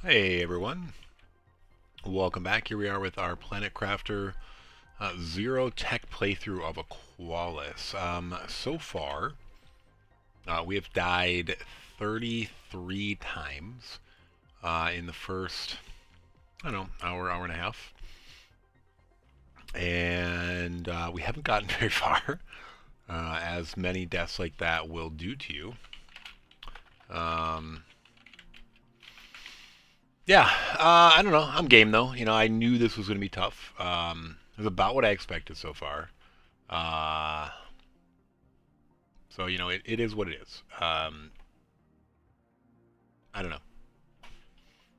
Hey everyone, welcome back. Here we are with our Planet Crafter Zero Tech playthrough of Aqualis. So far, we have died 33 times in the first, I don't know, hour and a half. And we haven't gotten very far, as many deaths like that will do to you. Um, yeah, I don't know. I'm game though. I knew this was going to be tough. It was about what I expected so far. Uh, so it is what it is. I don't know.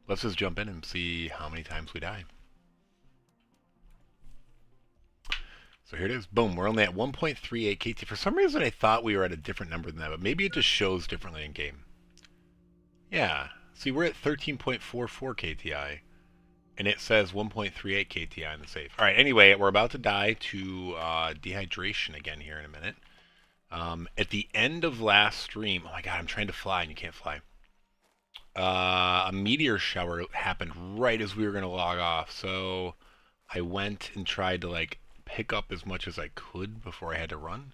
Let's just jump in and see how many times we die. So here it is. Boom. We're only at 1.38 KT. For some reason, I thought we were at a different number than that, but maybe it just shows differently in game. Yeah. See, we're at 13.44 KTI, and it says 1.38 KTI in the save. All right. Anyway, we're about to die to dehydration again here in a minute. At the end of last stream, oh my god, I'm trying to fly and you can't fly. A meteor shower happened right as we were going to log off, so I went and tried to pick up as much as I could before I had to run.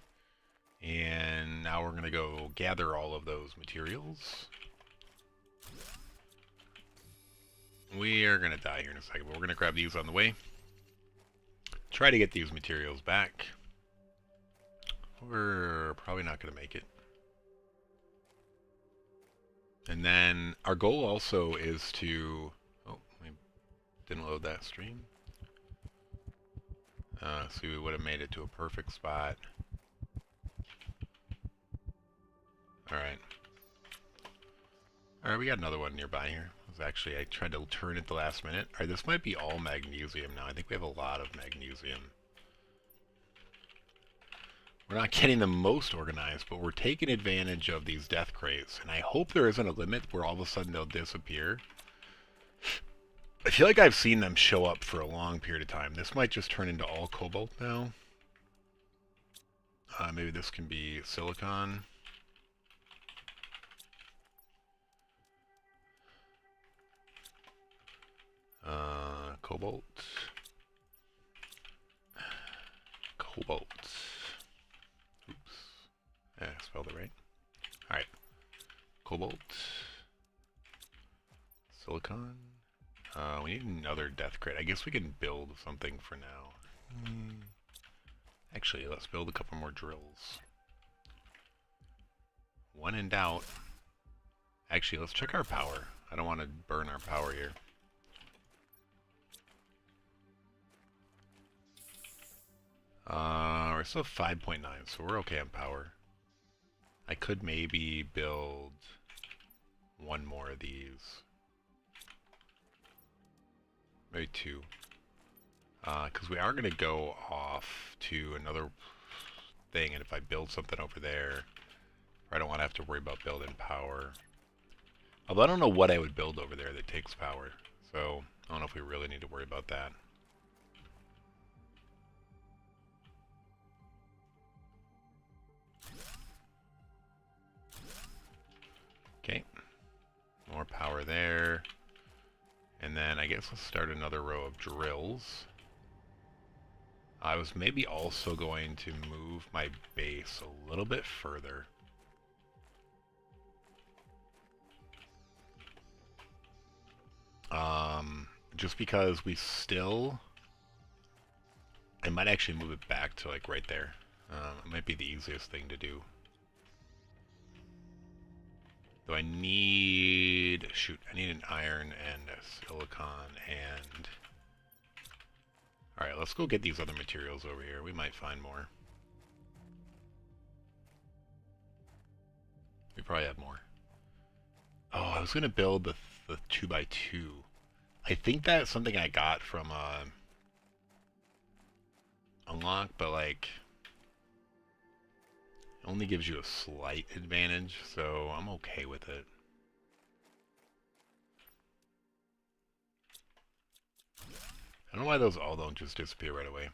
And now we're going to go gather all of those materials. We are going to die here in a second, but we're going to grab these on the way. Try to get these materials back. We're probably not going to make it. And then our goal also is to... Oh, we didn't load that stream. So we would have made it to a perfect spot. Alright. Alright, we got another one nearby here. Actually, I tried to turn it the last minute. Alright, this might be all magnesium now. I think we have a lot of magnesium. We're not getting the most organized, but we're taking advantage of these death crates. And I hope there isn't a limit where all of a sudden they'll disappear. I feel like I've seen them show up for a long period of time. This might just turn into all cobalt now. Maybe this can be silicon. Cobalt. Cobalt. Oops. Yeah, I spelled it right. Alright. Cobalt. Silicon. We need another death crate. I guess we can build something for now. Actually, let's build a couple more drills. When in doubt. Actually, let's check our power. I don't want to burn our power here. We're still 5.9, so we're okay on power. I could maybe build one more of these. Maybe two. Because we are going to go off to another thing, and if I build something over there, I don't want to have to worry about building power. Although I don't know what I would build over there that takes power, so I don't know if we really need to worry about that. Okay, more power there. And then I guess let's start another row of drills. I was maybe also going to move my base a little bit further. Just because we still... I might actually move it back to right there. It might be the easiest thing to do. Though I need... Shoot, I need an iron and a silicon and... Alright, let's go get these other materials over here. We might find more. We probably have more. Oh, I was going to build the 2x2. I think that's something I got from Unlock, but it only gives you a slight advantage, so I'm okay with it. I don't know why those all don't just disappear right away.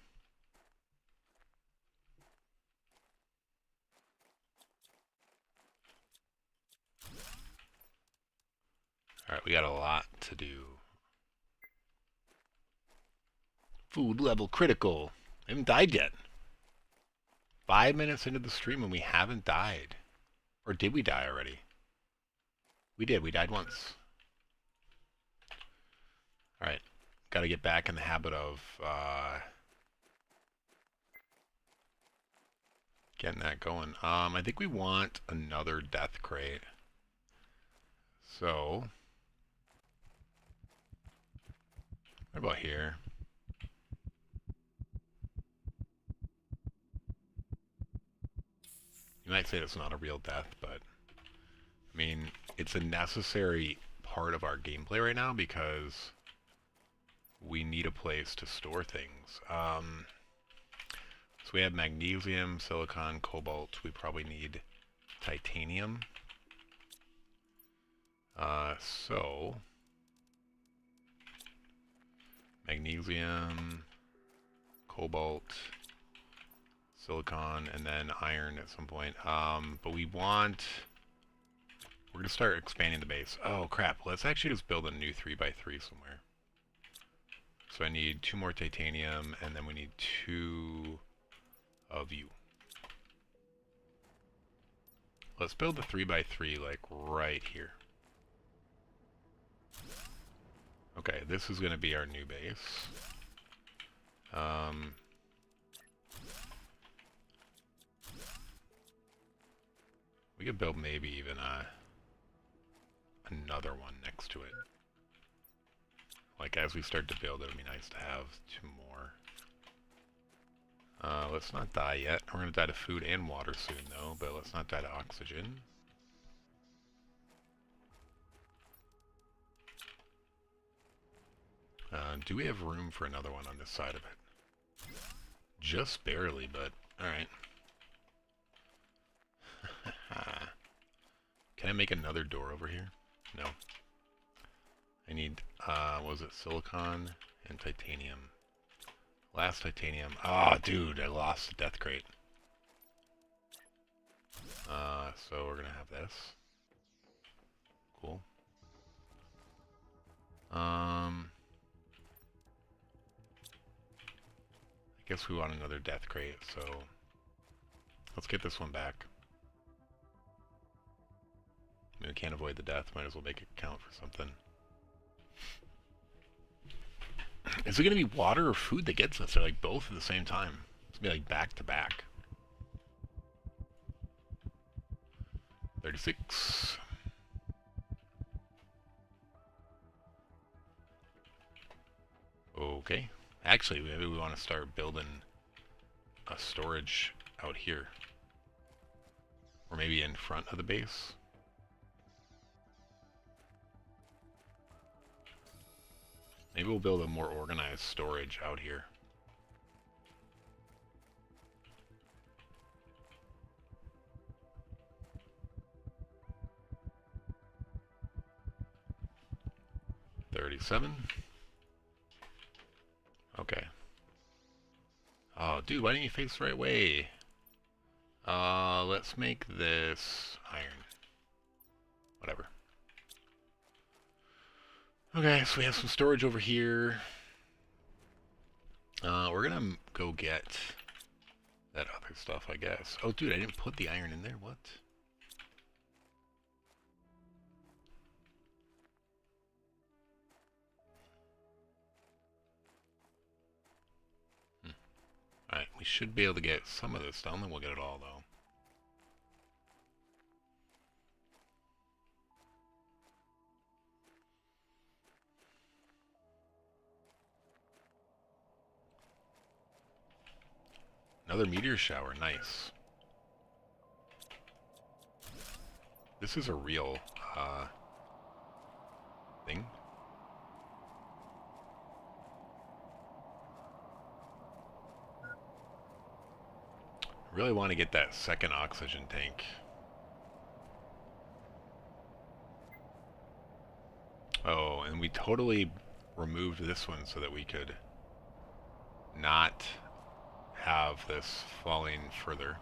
Alright, we got a lot. to do. Food level critical. I haven't died yet. 5 minutes into the stream and we haven't died. Or did we die already? We did. We died once. Alright. Got to get back in the habit of getting that going. I think we want another death crate. So, what about here? You might say it's not a real death, but I mean, it's a necessary part of our gameplay right now because we need a place to store things. So we have magnesium, silicon, cobalt. We probably need titanium. So magnesium, cobalt, silicon, and then iron at some point. But we're gonna start expanding the base. Oh crap, let's actually just build a new 3x3 somewhere. So I need 2 more titanium, and then we need 2 of you. Let's build the 3x3 like right here. Okay, this is gonna be our new base. We could build maybe even another one next to it. Like as we start to build, it would be nice to have 2 more. Let's not die yet. We're gonna die to food and water soon though, but let's not die to oxygen. Do we have room for another one on this side of it? Just barely, but alright. Can I make another door over here? No. I need, was it silicon and titanium? Last titanium. Ah, oh, dude, I lost the death crate. So we're gonna have this. Cool. I guess we want another death crate, so let's get this one back. I mean, we can't avoid the death, might as well make it count for something. Is it going to be water or food that gets us? Or like both at the same time? It's going to be like back to back. 36. Okay. Actually, maybe we want to start building a storage out here. Or maybe in front of the base. Maybe we'll build a more organized storage out here. $37. Okay. Oh, dude, why didn't you face the right way? Let's make this iron. Whatever. Okay, so we have some storage over here. We're gonna go get that other stuff, I guess. Oh, dude, I didn't put the iron in there. What? Alright, we should be able to get some of this done, then we'll get it all, though. Another meteor shower, nice. This is a real, thing. I really want to get that second oxygen tank. Oh, and we totally removed this one so that we could not have this falling further.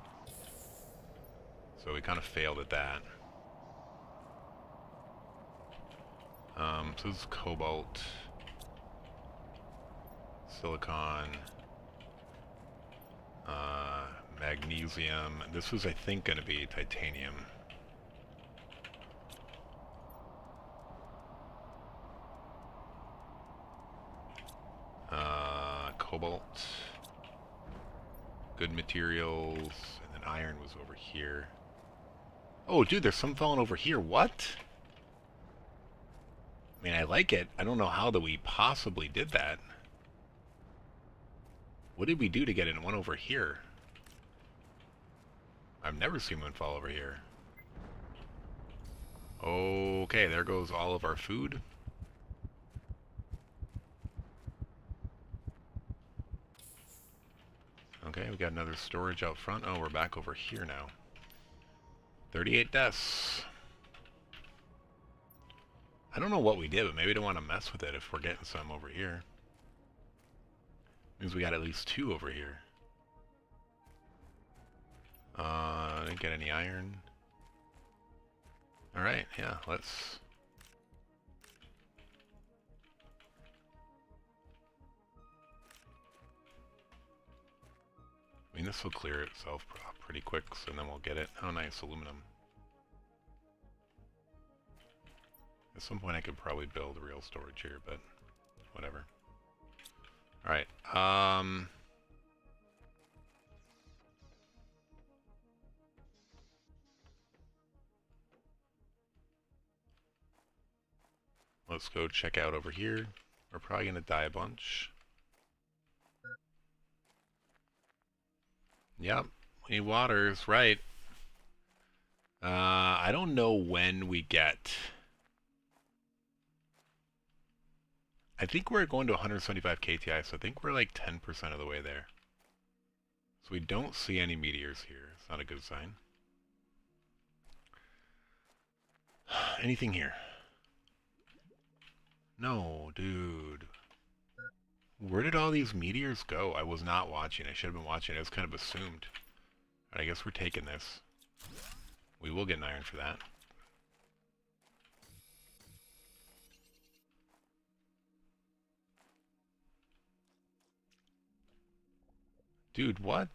So we kind of failed at that. So this is cobalt, silicon, magnesium. This was, I think, going to be titanium. Cobalt, good materials, and then iron was over here. Oh, dude, there's some falling over here. What? I mean, I like it. I don't know how that we possibly did that. What did we do to get in one over here? I've never seen one fall over here. Okay, there goes all of our food. Okay, we got another storage out front. Oh, we're back over here now. 38 deaths. I don't know what we did, but maybe we don't want to mess with it if we're getting some over here. Means we got at least 2 over here. Didn't get any iron. Alright, yeah, let's... I mean, this will clear itself pretty quick, so then we'll get it. Oh, nice, aluminum. At some point I could probably build real storage here, but whatever. Alright, let's go check out over here. We're probably going to die a bunch. Yep, we need waters, right. I don't know when we get... I think we're going to 175 KTI, so I think we're like 10% of the way there. So we don't see any meteors here. It's not a good sign. Anything here? No, dude. Where did all these meteors go? I was not watching. I should have been watching. I was kind of assumed. But I guess we're taking this. We will get an iron for that. Dude, what?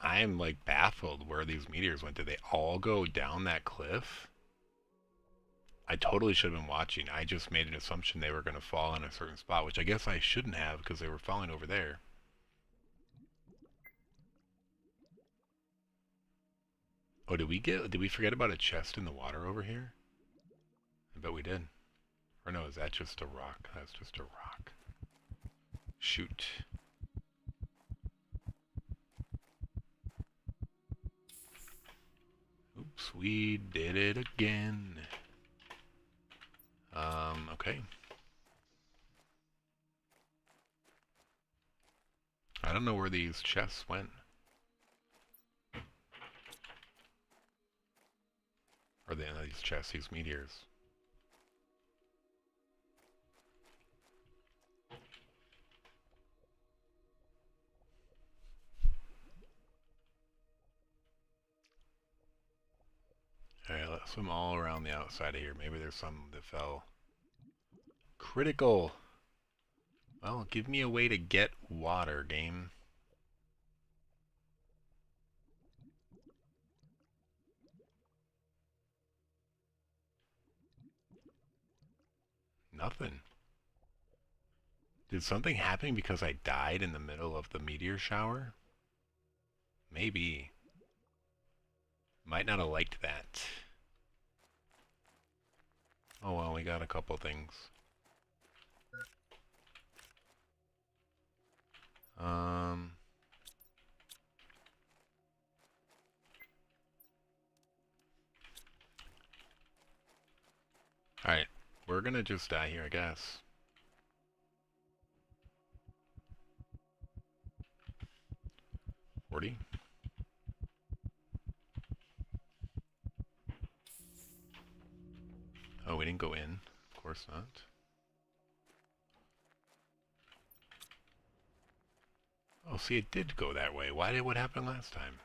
I'm like baffled where these meteors went. Did they all go down that cliff? I totally should have been watching. I just made an assumption they were going to fall in a certain spot, which I guess I shouldn't have because they were falling over there. Oh, did we forget about a chest in the water over here? I bet we did. Or no, is that just a rock? That's just a rock. Shoot. Oops, we did it again. Okay. I don't know where these chests went. Or these chests, these meteors. Alright, let's swim all around the outside of here. Maybe there's some that fell. Critical! Well, give me a way to get water, game. Nothing. Did something happen because I died in the middle of the meteor shower? Maybe. Might not have liked that. Oh well, we got a couple things. Alright, we're gonna just die here, I guess. $40. Oh, we didn't go in. Of course not. Oh, see, it did go that way. Why did what happened last time?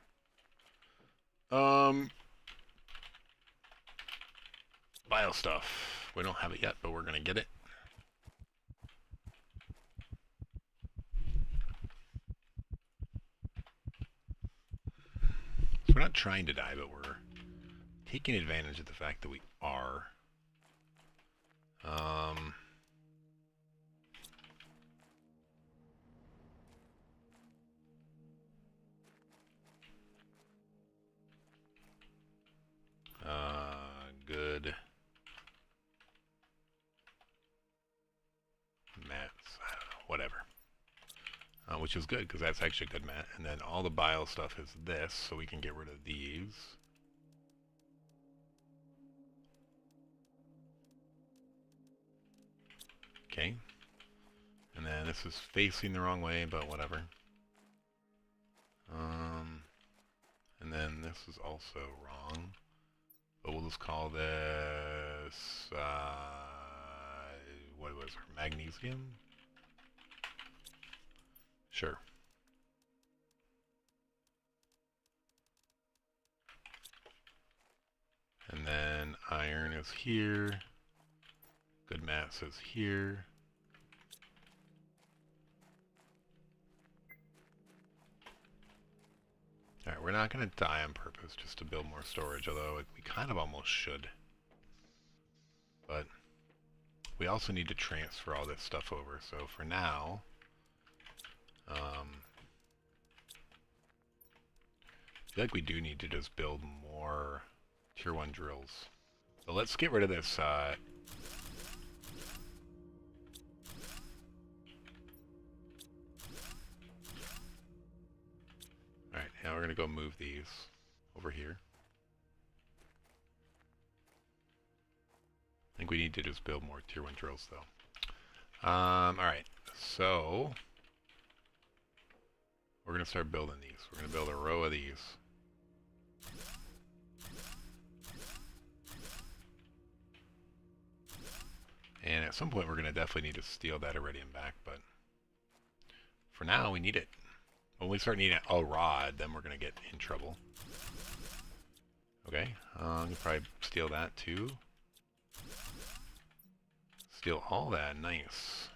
bile stuff. We don't have it yet, but we're going to get it. So we're not trying to die, but we're taking advantage of the fact that we are. Good. Mats, I don't know, whatever. Which is good, because that's actually a good mat. And then all the bile stuff is this, so we can get rid of these. Okay. And then this is facing the wrong way, but whatever. And then this is also wrong. But we'll just call this, what was it, magnesium? Sure. And then iron is here. Good mass is here. Alright, we're not going to die on purpose just to build more storage, although we kind of almost should. But we also need to transfer all this stuff over, so for now, I feel like we do need to just build more Tier 1 drills. So let's get rid of this, Alright, now we're going to go move these over here. I think we need to just build more Tier 1 drills, though. Alright, so we're going to start building these. We're going to build a row of these. And at some point we're going to definitely need to steal that iridium back, but for now we need it. When we start needing a rod, then we're going to get in trouble. Okay, I'm going to probably steal that too. Steal all that, nice.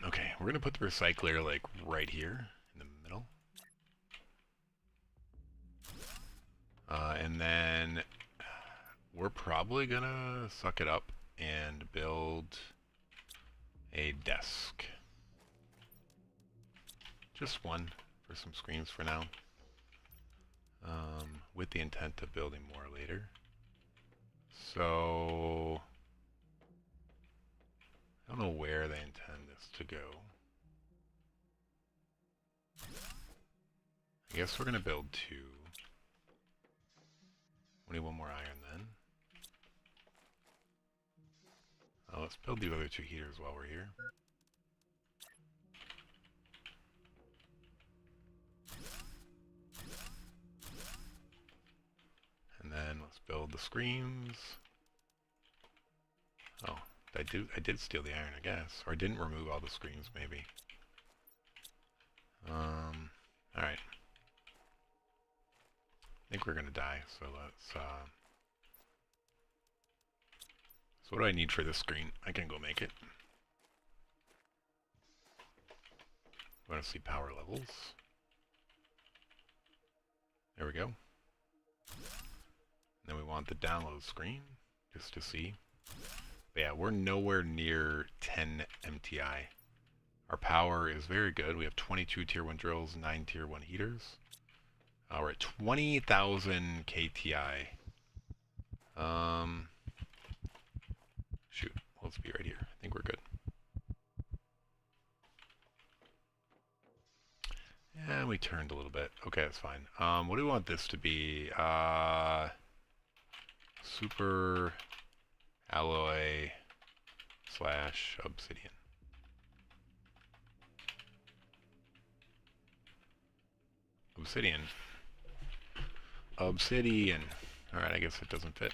Okay, we're going to put the recycler like right here in the middle. And then we're probably going to suck it up and build a desk. Just one for some screens for now. With the intent of building more later. So I don't know where they intend this to go. I guess we're going to build two. We need one more iron then. Let's build the other two heaters while we're here. And then let's build the screens. Oh, I did steal the iron, I guess. Or I didn't remove all the screens, maybe. Alright. I think we're gonna die, so let's, so what do I need for this screen? I can go make it. Want to see power levels? There we go. Then we want the download screen, just to see. But yeah, we're nowhere near 10 MTI. Our power is very good. We have 22 Tier 1 drills, 9 Tier 1 heaters. We're at 20,000 KTI. Shoot, let's be right here. I think we're good. And we turned a little bit. Okay, that's fine. What do we want this to be? Super alloy / obsidian. Obsidian. Obsidian. Alright, I guess it doesn't fit.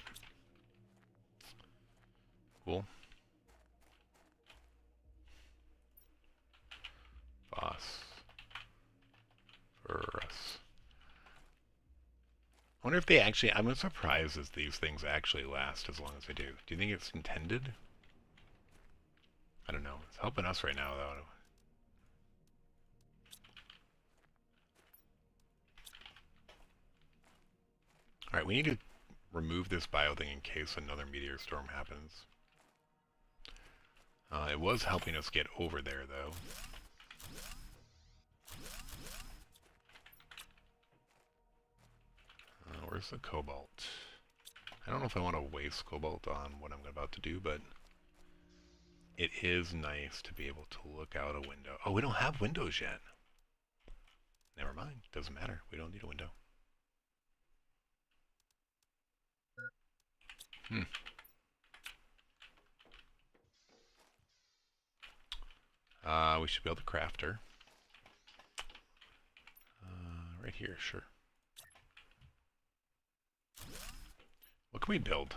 Cool. Boss. For us. wonder if they actually, I'm surprised as these things actually last as long as they do. Do you think it's intended? I don't know. It's helping us right now, though. Alright, we need to remove this bio thing in case another meteor storm happens. It was helping us get over there, though. Where's the cobalt? I don't know if I want to waste cobalt on what I'm about to do, but it is nice to be able to look out a window. Oh, we don't have windows yet. Never mind. Doesn't matter. We don't need a window. We should build a crafter. Right here, sure. What can we build?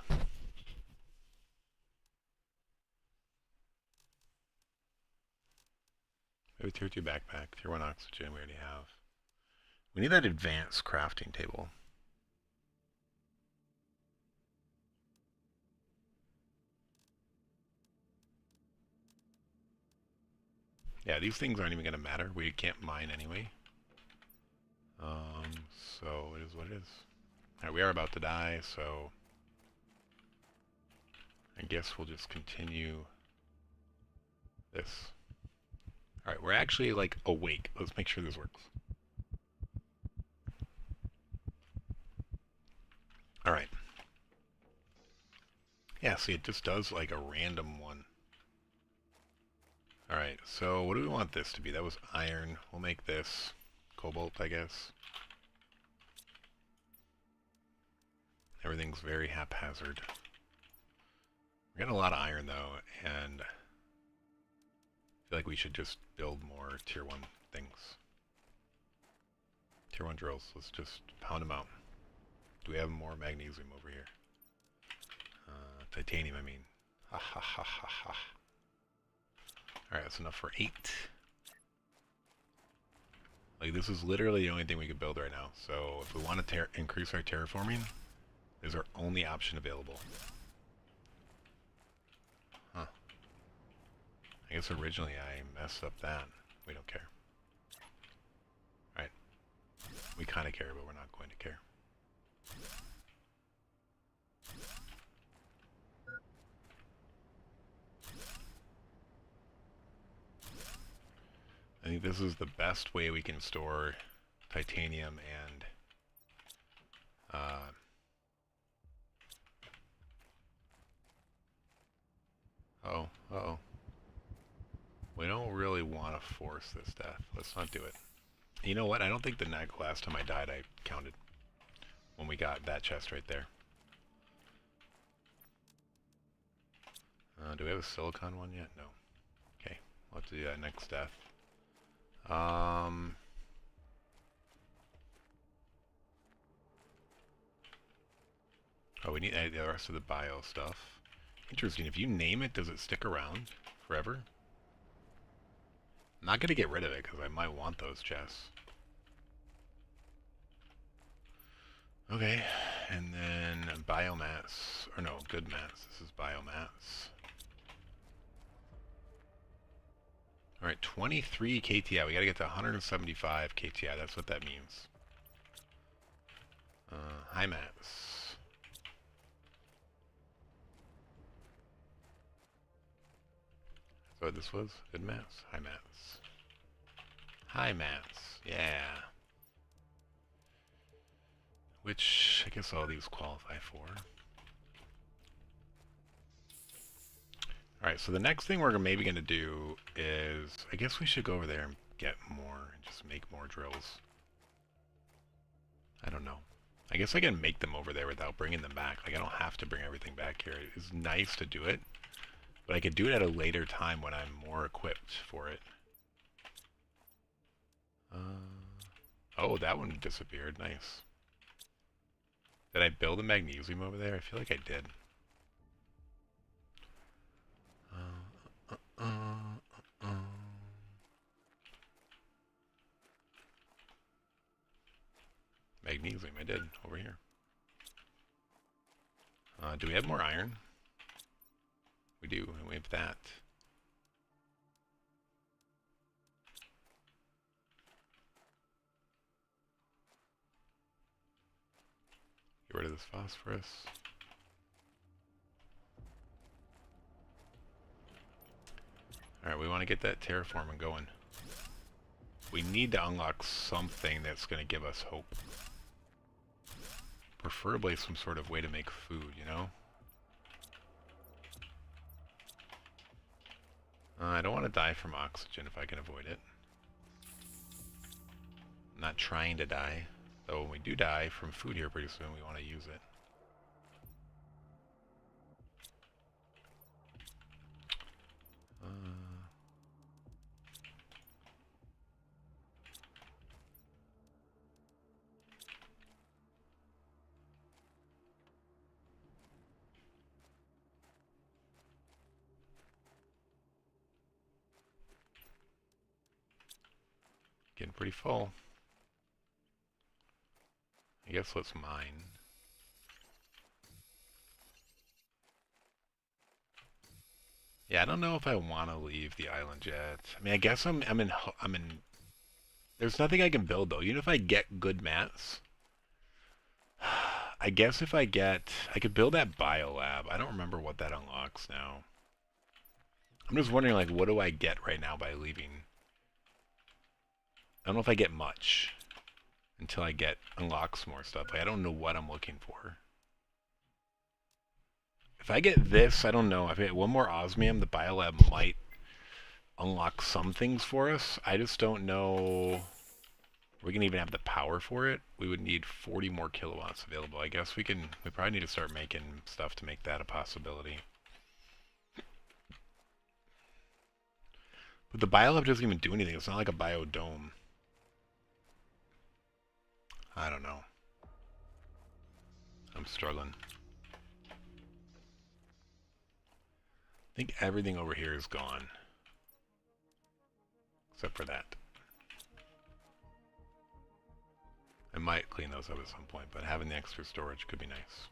Maybe tier 2 backpack, tier 1 oxygen we already have. We need that advanced crafting table. Yeah, these things aren't even going to matter. We can't mine anyway. So it is what it is. Alright, we are about to die, so I guess we'll just continue this. Alright, we're actually like awake. Let's make sure this works. Alright. Yeah, see, it just does like a random one. Alright, so what do we want this to be? That was iron. We'll make this cobalt, I guess. Everything's very haphazard. We're getting a lot of iron, though, and I feel like we should just build more tier 1 things. Tier 1 drills. Let's just pound them out. Do we have more magnesium over here? Titanium, I mean. Ha ha ha ha ha. Alright, that's enough for 8. Like, this is literally the only thing we could build right now. So, if we want to increase our terraforming, this is our only option available. Huh. I guess originally I messed up that. We don't care. Alright. We kind of care, but we're not going to care. I think this is the best way we can store titanium and uh-oh. We don't really want to force this death. Let's not do it. You know what? I don't think the last time I died I counted when we got that chest right there. Do we have a silicon one yet? No. Okay, we'll have to do that next death. Oh, we need the rest of the bio stuff. Interesting. If you name it, does it stick around forever? I'm not going to get rid of it because I might want those chests. Okay, and then biomass, or no, good mass. This is biomass. Alright, 23 KTI. We gotta get to 175 KTI. That's what that means. High mass. That's what this was? Good mass? High mass. High mass. Yeah. Which I guess all these qualify for. Alright, so the next thing we're maybe going to do is, I guess we should go over there and get more, and just make more drills. I don't know. I guess I can make them over there without bringing them back. Like, I don't have to bring everything back here. It's nice to do it, but I could do it at a later time when I'm more equipped for it. Oh, that one disappeared. Nice. Did I build a magnesium over there? I feel like I did. Magnesium, I did, over here. Do we have more iron? We do, and we have that. Get rid of this phosphorus. Alright, we want to get that terraforming going. We need to unlock something that's going to give us hope. Preferably some sort of way to make food, you know? I don't want to die from oxygen if I can avoid it. I'm not trying to die. Though when we do die from food here pretty soon, we want to use it. Getting pretty full. I guess let's mine. Yeah, I don't know if I want to leave the island yet. I mean, I guess I'm in. There's nothing I can build though. Even if I get good mats, I guess if I could build that biolab. I don't remember what that unlocks now. I'm just wondering, like, what do I get right now by leaving? I don't know if I get much until I unlocks more stuff. Like, I don't know what I'm looking for. If I get this, I don't know. If I get one more osmium, the biolab might unlock some things for us. I just don't know. We can even have the power for it. We would need 40 more kilowatts available. I guess we probably need to start making stuff to make that a possibility. But the biolab doesn't even do anything. It's not like a biodome. I don't know. I'm struggling. I think everything over here is gone. Except for that. I might clean those up at some point, but having the extra storage could be nice.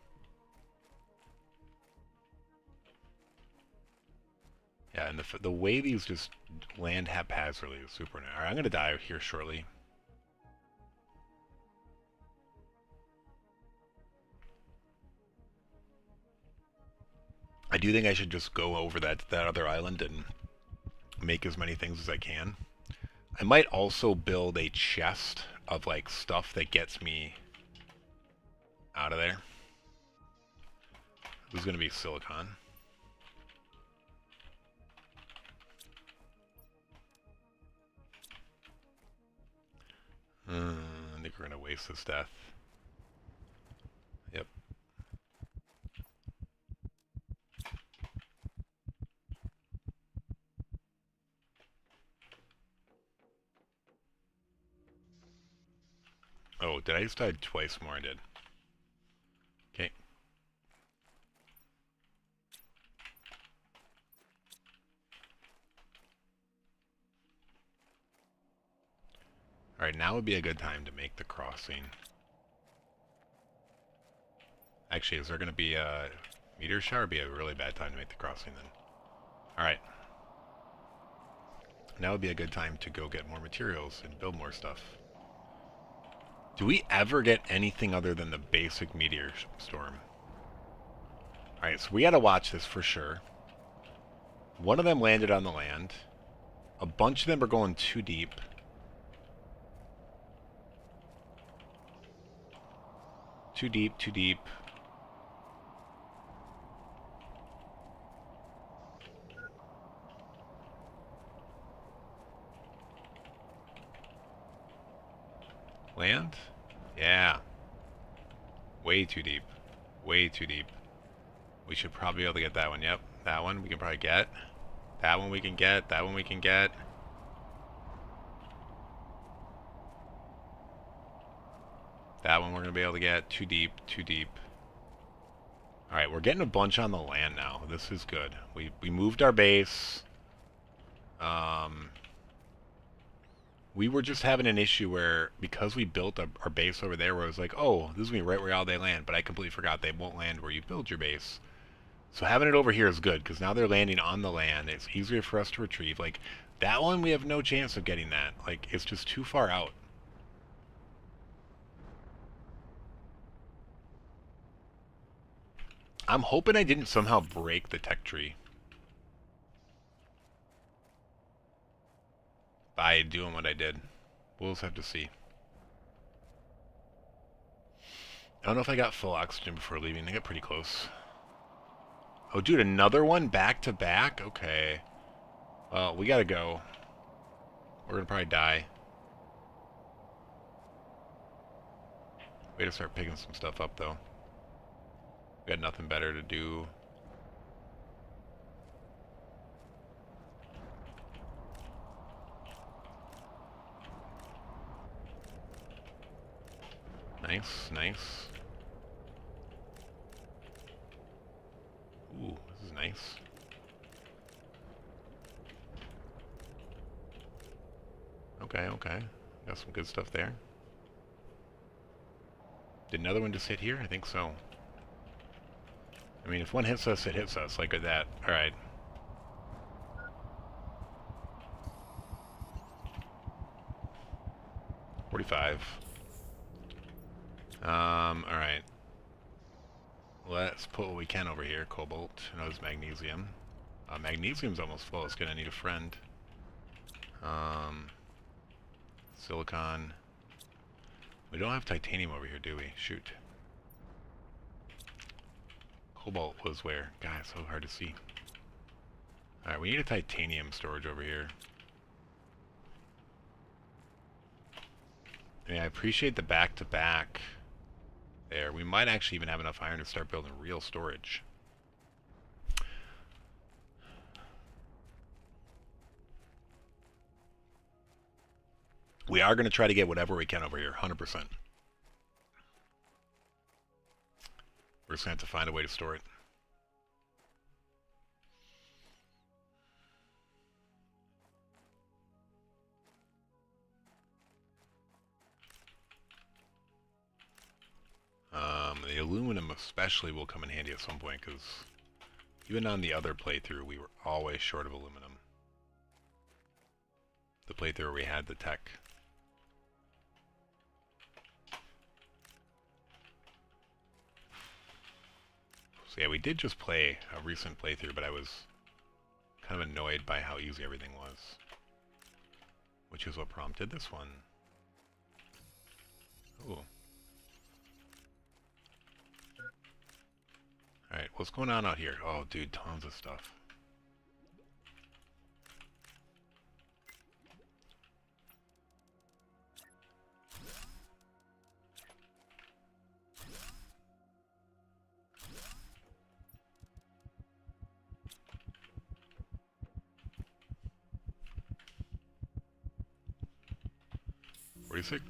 Yeah, and the way these just land haphazardly is super nice. Alright, I'm gonna die here shortly. I do think I should just go over that other island and make as many things as I can. I might also build a chest of like stuff that gets me out of there. This is going to be silicon. I think we're going to waste this death. Yep. Oh, did I just die twice more? I did. Okay. Alright, now would be a good time to make the crossing. Actually, is there going to be a meteor shower? Be a really bad time to make the crossing then. Alright. Now would be a good time to go get more materials and build more stuff. Do we ever get anything other than the basic meteor storm? Alright, so we gotta watch this for sure. One of them landed on the land. A bunch of them are going too deep. Too deep, too deep. Land? Yeah. Way too deep. Way too deep. We should probably be able to get that one. Yep. That one we can probably get. That one we can get. That one we can get. That one we're going to be able to get. Too deep. Too deep. Alright, we're getting a bunch on the land now. This is good. We moved our base. We were just having an issue where, because we built our base over there, where it was like, oh, this is going to be right where all they land, but I completely forgot they won't land where you build your base. So having it over here is good, because now they're landing on the land. It's easier for us to retrieve. Like, that one, we have no chance of getting that. Like, it's just too far out. I'm hoping I didn't somehow break the tech tree by doing what I did. We'll just have to see. I don't know if I got full oxygen before leaving. I got pretty close. Oh, dude, another one back to back? Okay. Well, we gotta go. We're gonna probably die. Way to start picking some stuff up, though. We got nothing better to do. Nice, nice. Ooh, this is nice. Okay, okay. Got some good stuff there. Did another one just hit here? I think so. I mean, if one hits us, it hits us. Like that. Alright. $45. Alright. Let's put what we can over here. Cobalt. No, it's magnesium. Magnesium's almost full. It's gonna need a friend. Silicon. We don't have titanium over here, do we? Shoot. Cobalt was where? God, it's so hard to see. Alright, we need a titanium storage over here. I mean, I appreciate the back-to-back there. We might actually even have enough iron to start building real storage. We are going to try to get whatever we can over here, 100%. We're just going to have to find a way to store it. The aluminum especially will come in handy at some point, because even on the other playthrough, we were always short of aluminum. The playthrough where we had the tech. So yeah, we did just play a recent playthrough, but I was kind of annoyed by how easy everything was. Which is what prompted this one. Ooh. Alright, what's going on out here? Oh, dude, tons of stuff. $46.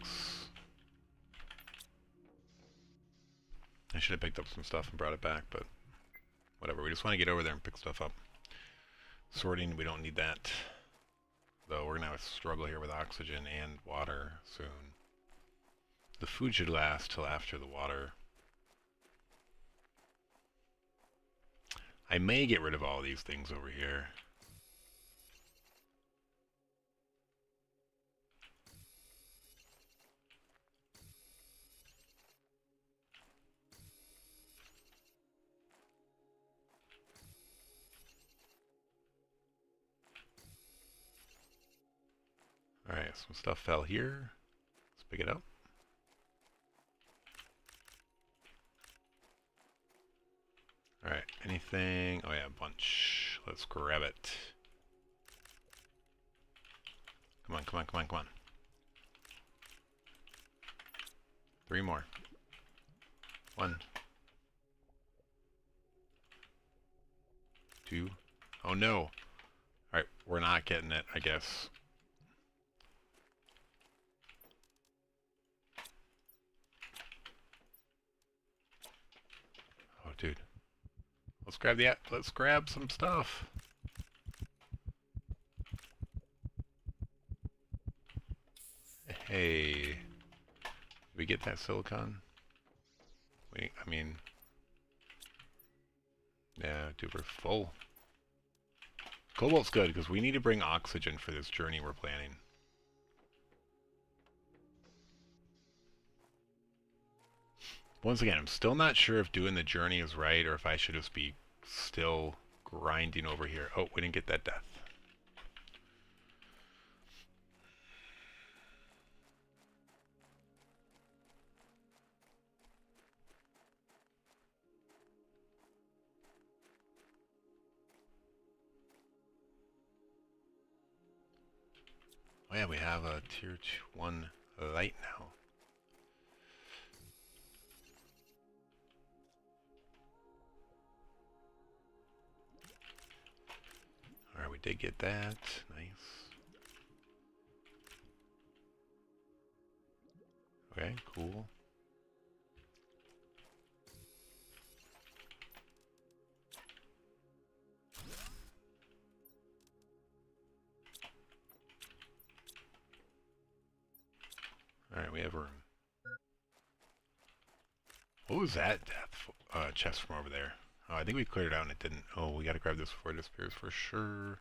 I should have picked up some stuff and brought it back, but whatever. We just want to get over there and pick stuff up. Sorting, we don't need that. Though we're going to struggle here with oxygen and water soon. The food should last till after the water. I may get rid of all these things over here. Alright, some stuff fell here. Let's pick it up. Alright, anything? Oh yeah, a bunch. Let's grab it. Come on, come on, come on, come on. 3 more. 1. 2. Oh no. Alright, we're not getting it, I guess. Oh, dude. Let's grab some stuff. Okay. Did we get that silicon? I mean... Yeah, dude, we're full. Cobalt's good, because we need to bring oxygen for this journey we're planning. Once again, I'm still not sure if doing the journey is right, or if I should just be still grinding over here. Oh, we didn't get that death. Oh yeah, we have a tier 1 light now. Alright, we did get that. Nice. Okay, cool. Alright, we have room. What was that death chest from over there? Oh, I think we cleared it out and it didn't. Oh, we gotta grab this before it disappears for sure.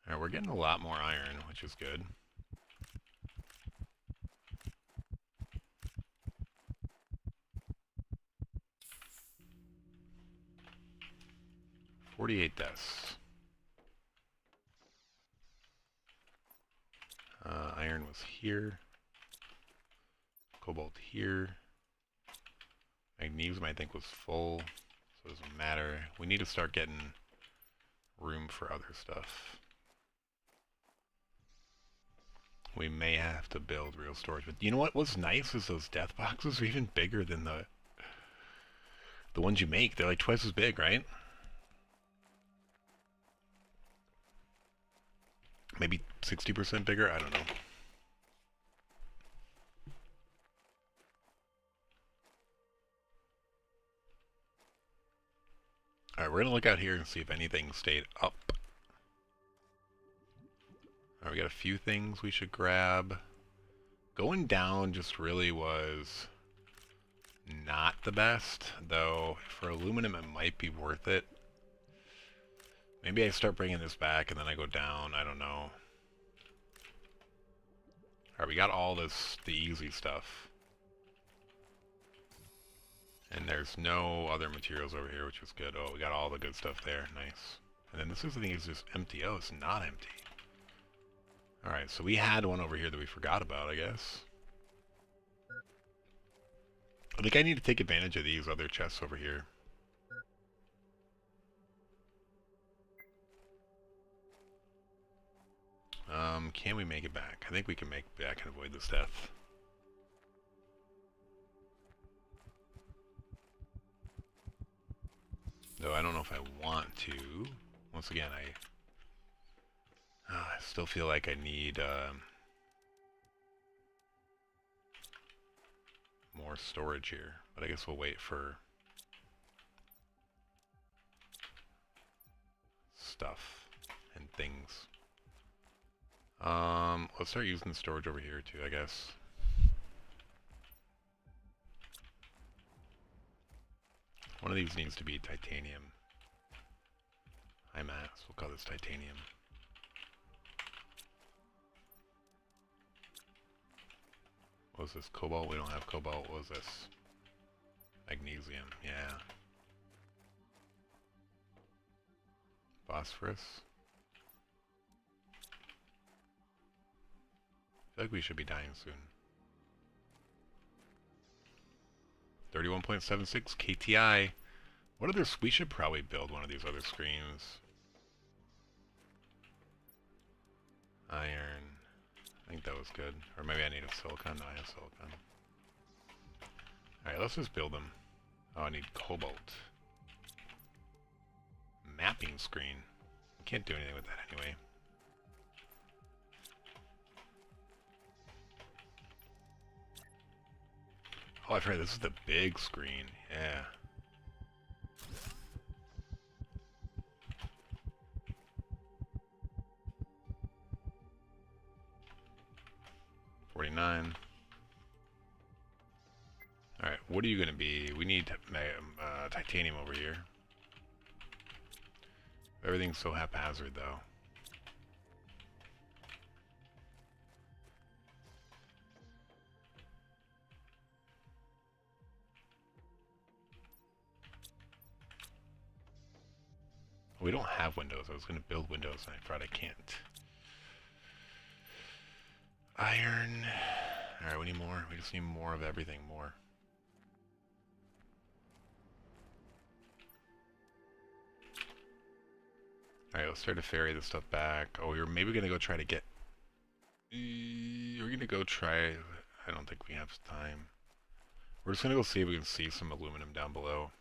Alright, we're getting a lot more iron, which is good. $48 deaths. Iron was here. Cobalt here. Magnesium I think was full, so it doesn't matter. We need to start getting room for other stuff. We may have to build real storage, but you know what was nice is those death boxes are even bigger than the ones you make. They're like twice as big, right? Maybe 60% bigger? I don't know. Alright, we're gonna look out here and see if anything stayed up. Alright, we got a few things we should grab. Going down just really was not the best, though for aluminum it might be worth it. Maybe I start bringing this back and then I go down, I don't know. Alright, we got all this, the easy stuff. And there's no other materials over here, which is good. Oh, we got all the good stuff there, nice. And then this is the thing, is just empty. Oh, it's not empty. Alright, so we had one over here that we forgot about, I guess. I think I need to take advantage of these other chests over here. Can we make it back? I think we can make it back and avoid this death. Though I don't know if I want to. Once again, I still feel like I need more storage here. But I guess we'll wait for stuff and things. Let's start using the storage over here too, I guess. One of these needs to be titanium. High mass, we'll call this titanium. What was this? Cobalt? We don't have cobalt. What was this? Magnesium, yeah. Phosphorus. I feel like we should be dying soon. 31.76 KTI. What others? We should probably build one of these other screens. Iron. I think that was good. Or maybe I need a silicon. No, I have silicon. Alright, let's just build them. Oh, I need cobalt. Mapping screen. Can't do anything with that anyway. Oh, I've heard this is the big screen. Yeah. 49. Alright, what are you going to be? We need titanium over here. Everything's so haphazard, though. We don't have windows. I was going to build windows, and I thought I can't. Iron. Alright, we need more. We just need more of everything. More. Alright, let's start to ferry this stuff back. Oh, we're maybe going to go try to get... We're going to go try... I don't think we have time. We're just going to go see if we can see some aluminum down below.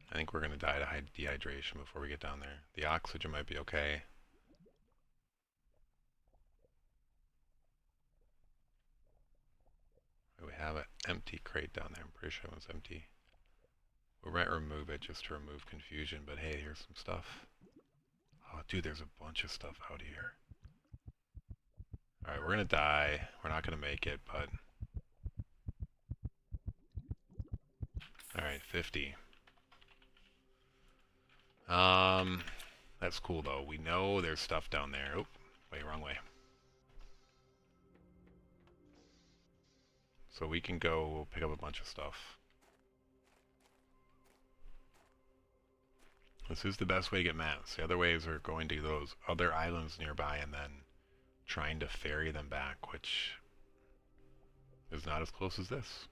I think we're going to die to dehydration before we get down there. The oxygen might be okay. We have an empty crate down there. I'm pretty sure it was empty. We might remove it just to remove confusion, but hey, here's some stuff. Oh, dude, there's a bunch of stuff out here. Alright, we're going to die. We're not going to make it, but... Alright, 50. That's cool, though. We know there's stuff down there. Oh, wait, wrong way. So we can go pick up a bunch of stuff. This is the best way to get mats. The other ways are going to those other islands nearby and then trying to ferry them back, which is not as close as this.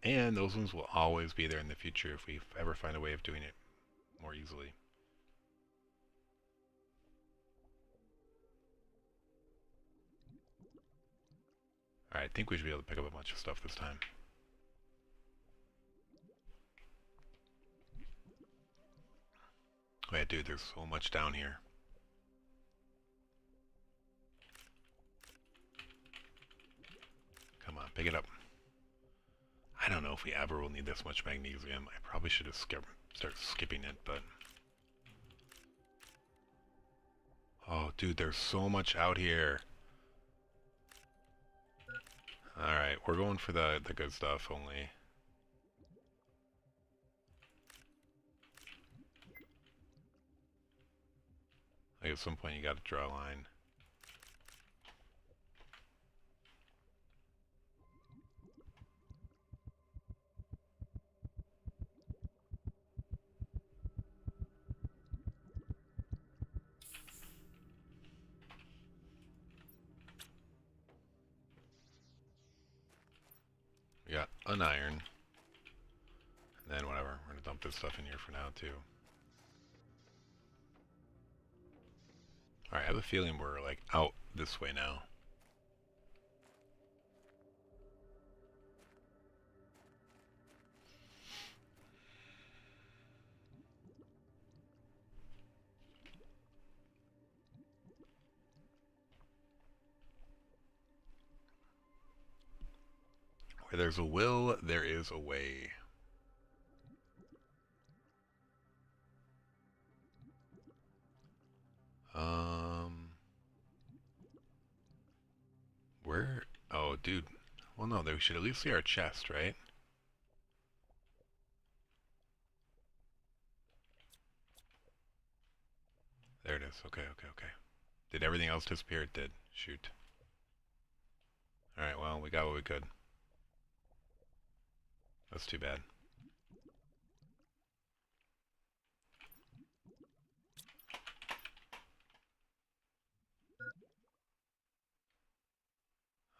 And those ones will always be there in the future if we ever find a way of doing it more easily. Alright, I think we should be able to pick up a bunch of stuff this time. Oh yeah, dude, there's so much down here. Come on, pick it up. I don't know if we ever will need this much magnesium. I probably should have start skipping it, but... Oh, dude, there's so much out here. Alright, we're going for the good stuff only. Like at some point you gotta draw a line. We got an iron. And then whatever, we're gonna dump this stuff in here for now too. Alright, I have a feeling we're like out this way now. Where there's a will, there is a way. Where? Oh, dude. Well, no, we should at least see our chest, right? There it is. Okay, okay, okay. Did everything else disappear? It did. Shoot. Alright, well, we got what we could. That's too bad.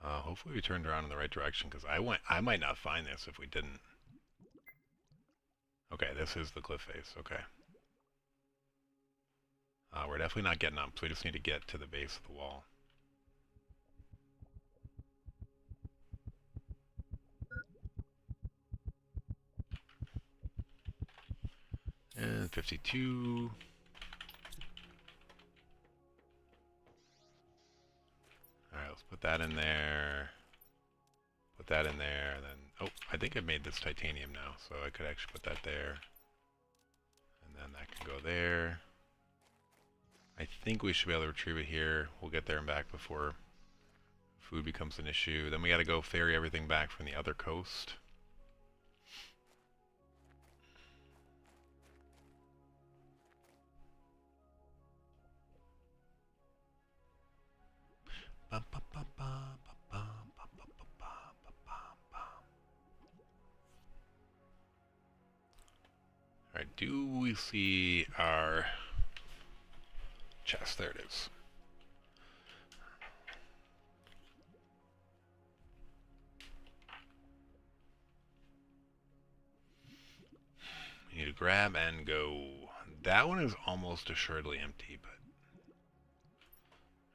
Hopefully we turned around in the right direction, because I might not find this if we didn't. Okay, this is the cliff face, okay. We're definitely not getting up, so we just need to get to the base of the wall. And 52. Alright, let's put that in there. Put that in there, and then... Oh, I think I made this titanium now, so I could actually put that there. And then that can go there. I think we should be able to retrieve it here. We'll get there and back before food becomes an issue. Then we gotta go ferry everything back from the other coast. Alright, do we see our chest? There it is. We need to grab and go. That one is almost assuredly empty, but...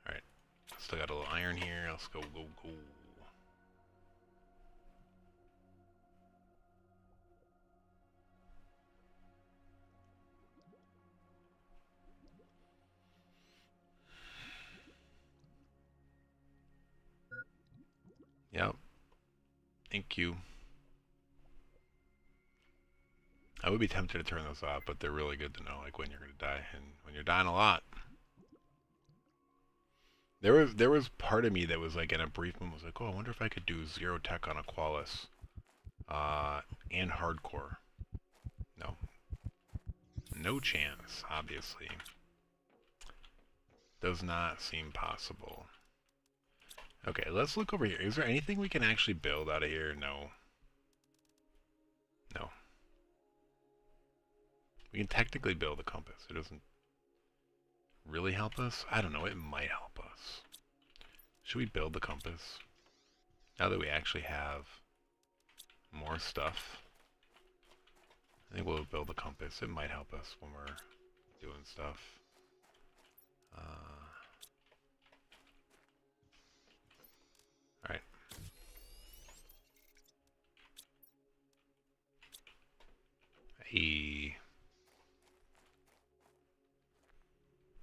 Alright, still got a little iron here. Let's go, go, go. Yep. Thank you. I would be tempted to turn those off, but they're really good to know, like when you're gonna die, and when you're dying a lot. There was part of me that was like in a brief moment was like, oh, I wonder if I could do zero tech on Aqualis, and hardcore. No, no chance. Obviously, does not seem possible. Okay, let's look over here. Is there anything we can actually build out of here? No. No. We can technically build a compass. It doesn't really help us. I don't know. It might help us. Should we build the compass? Now that we actually have more stuff. I think we'll build a compass. It might help us when we're doing stuff. Alright. Hey.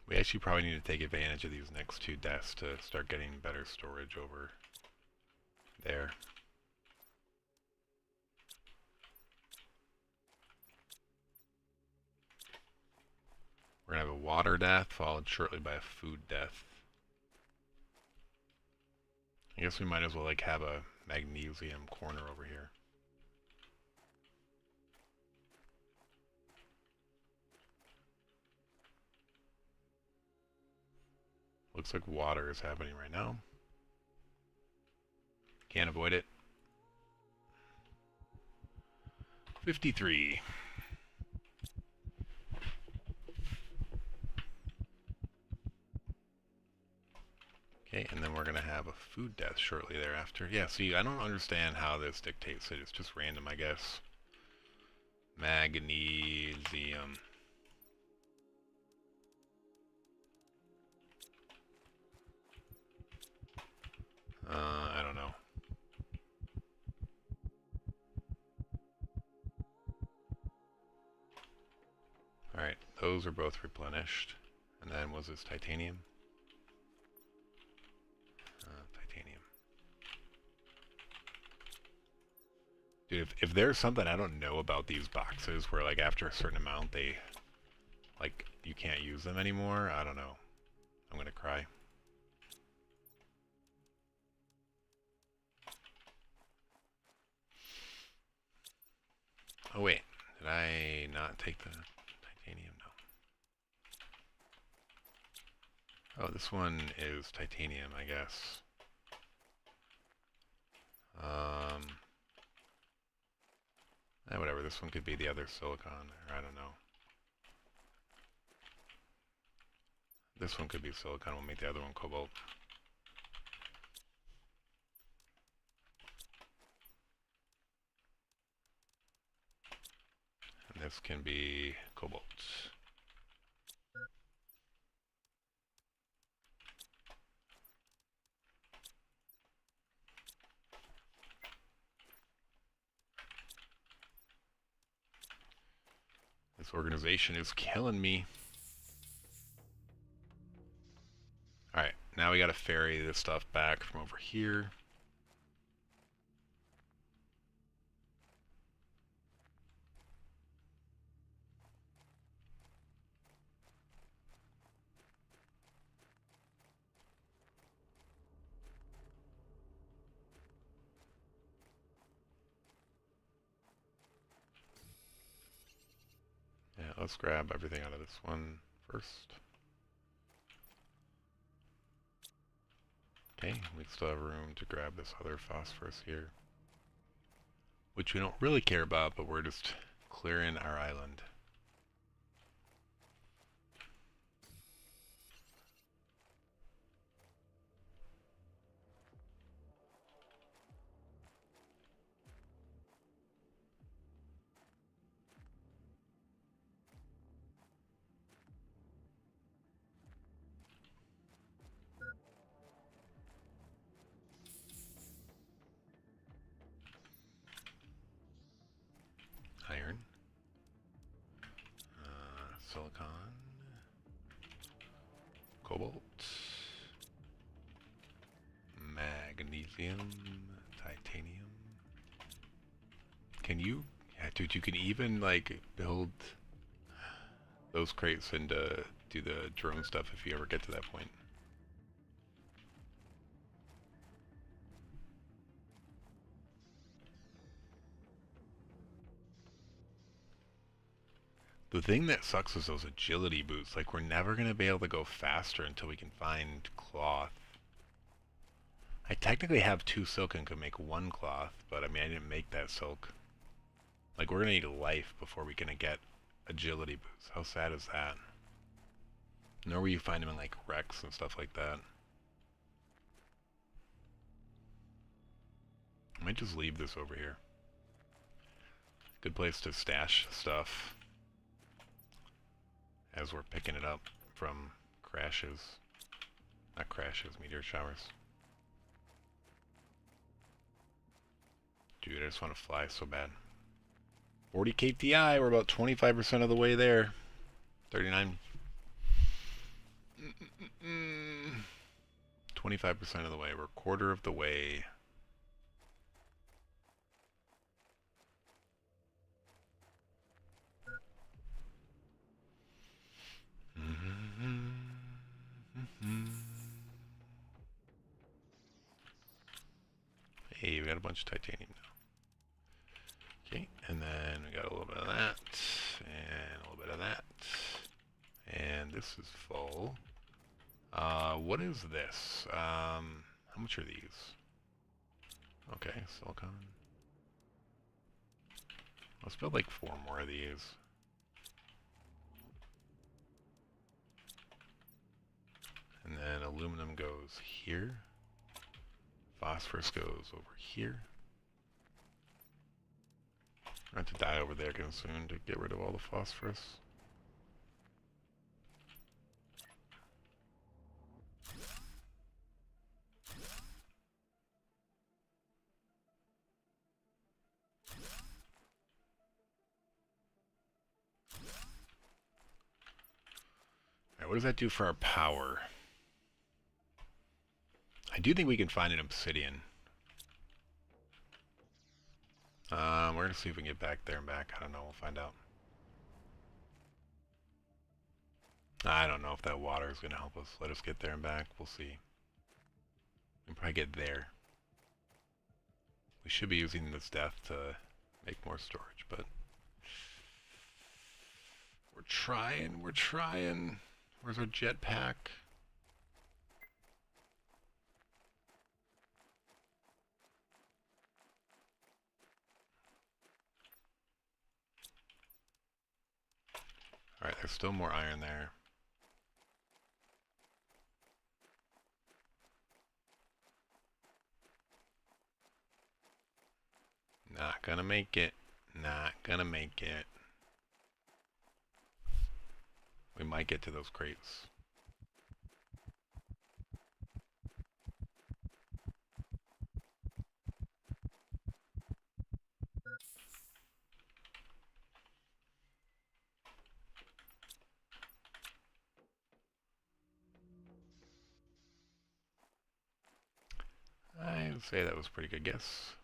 We actually probably need to take advantage of these next two deaths to start getting better storage over there. We're gonna have a water death followed shortly by a food death. I guess we might as well like have a magnesium corner over here. Looks like water is happening right now. Can't avoid it. 53. Okay, and then we're going to have a food death shortly thereafter. Yeah, see, I don't understand how this dictates it. It's just random, I guess. Magnesium. I don't know. Alright, those are both replenished. And then was this titanium? Titanium. Dude, if there's something I don't know about these boxes where like after a certain amount they like you can't use them anymore, I don't know. I'm gonna cry. Oh wait, did I not take the titanium? No. Oh, this one is titanium, I guess. Whatever, this one could be the other silicon, or I don't know. This one could be silicon, we'll make the other one cobalt. And this can be cobalt. This organization is killing me. Alright, now we gotta ferry this stuff back from over here. let's grab everything out of this one first. Okay, we still have room to grab this other phosphorus here, which we don't really care about, but we're just clearing our island. Iron, silicon, cobalt, magnesium, titanium. Can you, yeah, dude, you can even like build those crates and do the drone stuff if you ever get to that point. The thing that sucks is those agility boots. Like, we're never going to be able to go faster until we can find cloth. I technically have 2 silk and could make 1 cloth, but I mean, I didn't make that silk. Like, we're going to need life before we can get agility boots. How sad is that? Nor where you find them in, like, wrecks and stuff like that. I might just leave this over here. Good place to stash stuff as we're picking it up from crashes. Not crashes, meteor showers. Dude, I just want to fly so bad. 40 KTI, we're about 25% of the way there. 39. 25% of the way, we're a quarter of the way. Hey, we got a bunch of titanium now. Okay, and then we got a little bit of that, and a little bit of that. And this is full. What is this? How much are these? Okay, silicon. Let's build like 4 more of these. And then aluminum goes here. Phosphorus goes over here. I have to die over there again soon to get rid of all the phosphorus. Alright, what does that do for our power? I do think we can find an obsidian. We're gonna see if we can get back there and back. I don't know, we'll find out. I don't know if that water is gonna help us. Let us get there and back, we'll see. We can probably get there. We should be using this death to make more storage, but we're trying, we're trying. Where's our jetpack? Alright, there's still more iron there. Not gonna make it. Not gonna make it. We might get to those crates. I would say that was a pretty good guess.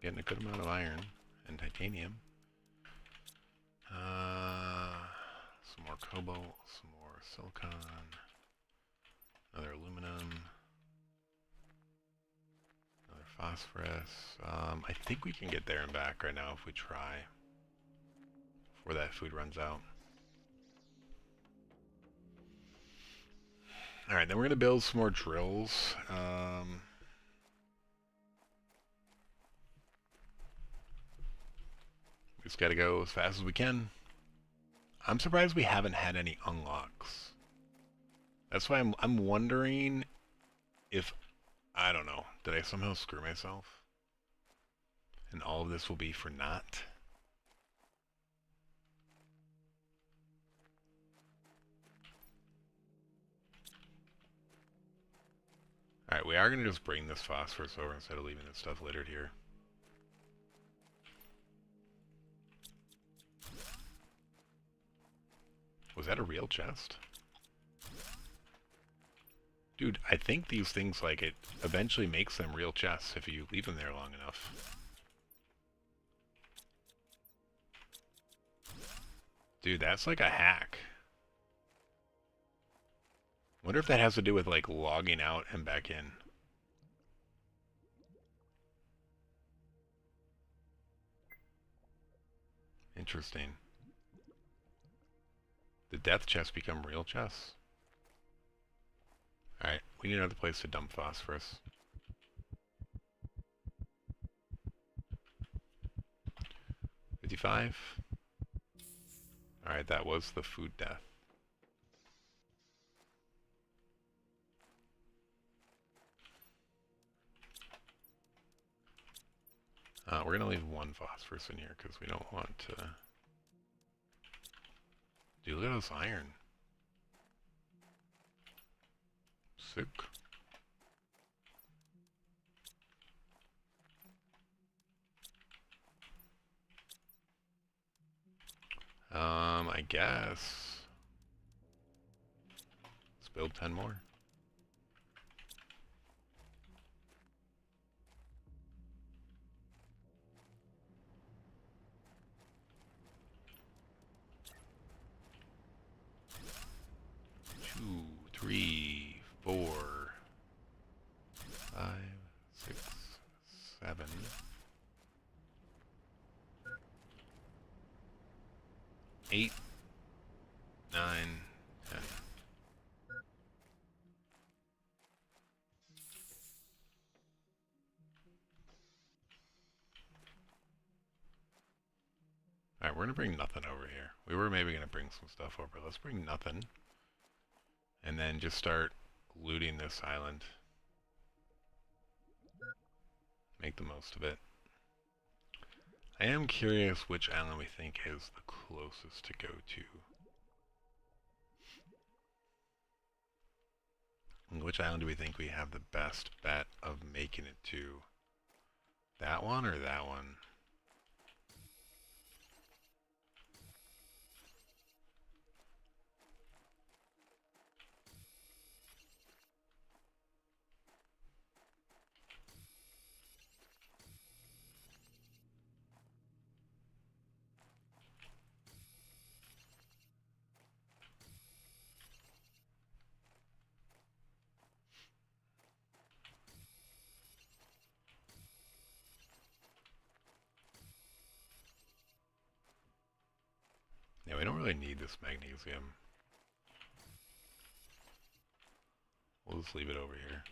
Getting a good amount of iron and titanium. Some more cobalt, some more silicon, another aluminum, another phosphorus. I think we can get there and back right now if we try, before that food runs out. Alright, then we're going to build some more drills. We just got to go as fast as we can. I'm surprised we haven't had any unlocks. That's why I'm wondering if, I don't know, did I somehow screw myself? And all of this will be for naught? Alright, we are going to just bring this phosphorus over instead of leaving this stuff littered here. Was that a real chest? Dude, I think these things, like, it eventually makes them real chests if you leave them there long enough. Dude, that's like a hack. Wonder if that has to do with, like, logging out and back in. Interesting. Did death chests become real chests? Alright, we need another place to dump phosphorus. 55. Alright, that was the food death. We're going to leave one phosphorus in here because we don't want to... Dude, look at this iron. Sick. I guess... Let's build 10 more. Two, 3, 4, 5, 6, 7, 8, 9, 10. Alright, we're gonna bring nothing over here. We were maybe gonna bring some stuff over. Let's bring nothing. And then just start looting this island. Make the most of it. I am curious which island we think is the closest to go to. And which island do we think we have the best bet of making it to? That one or that one? Yeah, we don't really need this magnesium. We'll just leave it over here.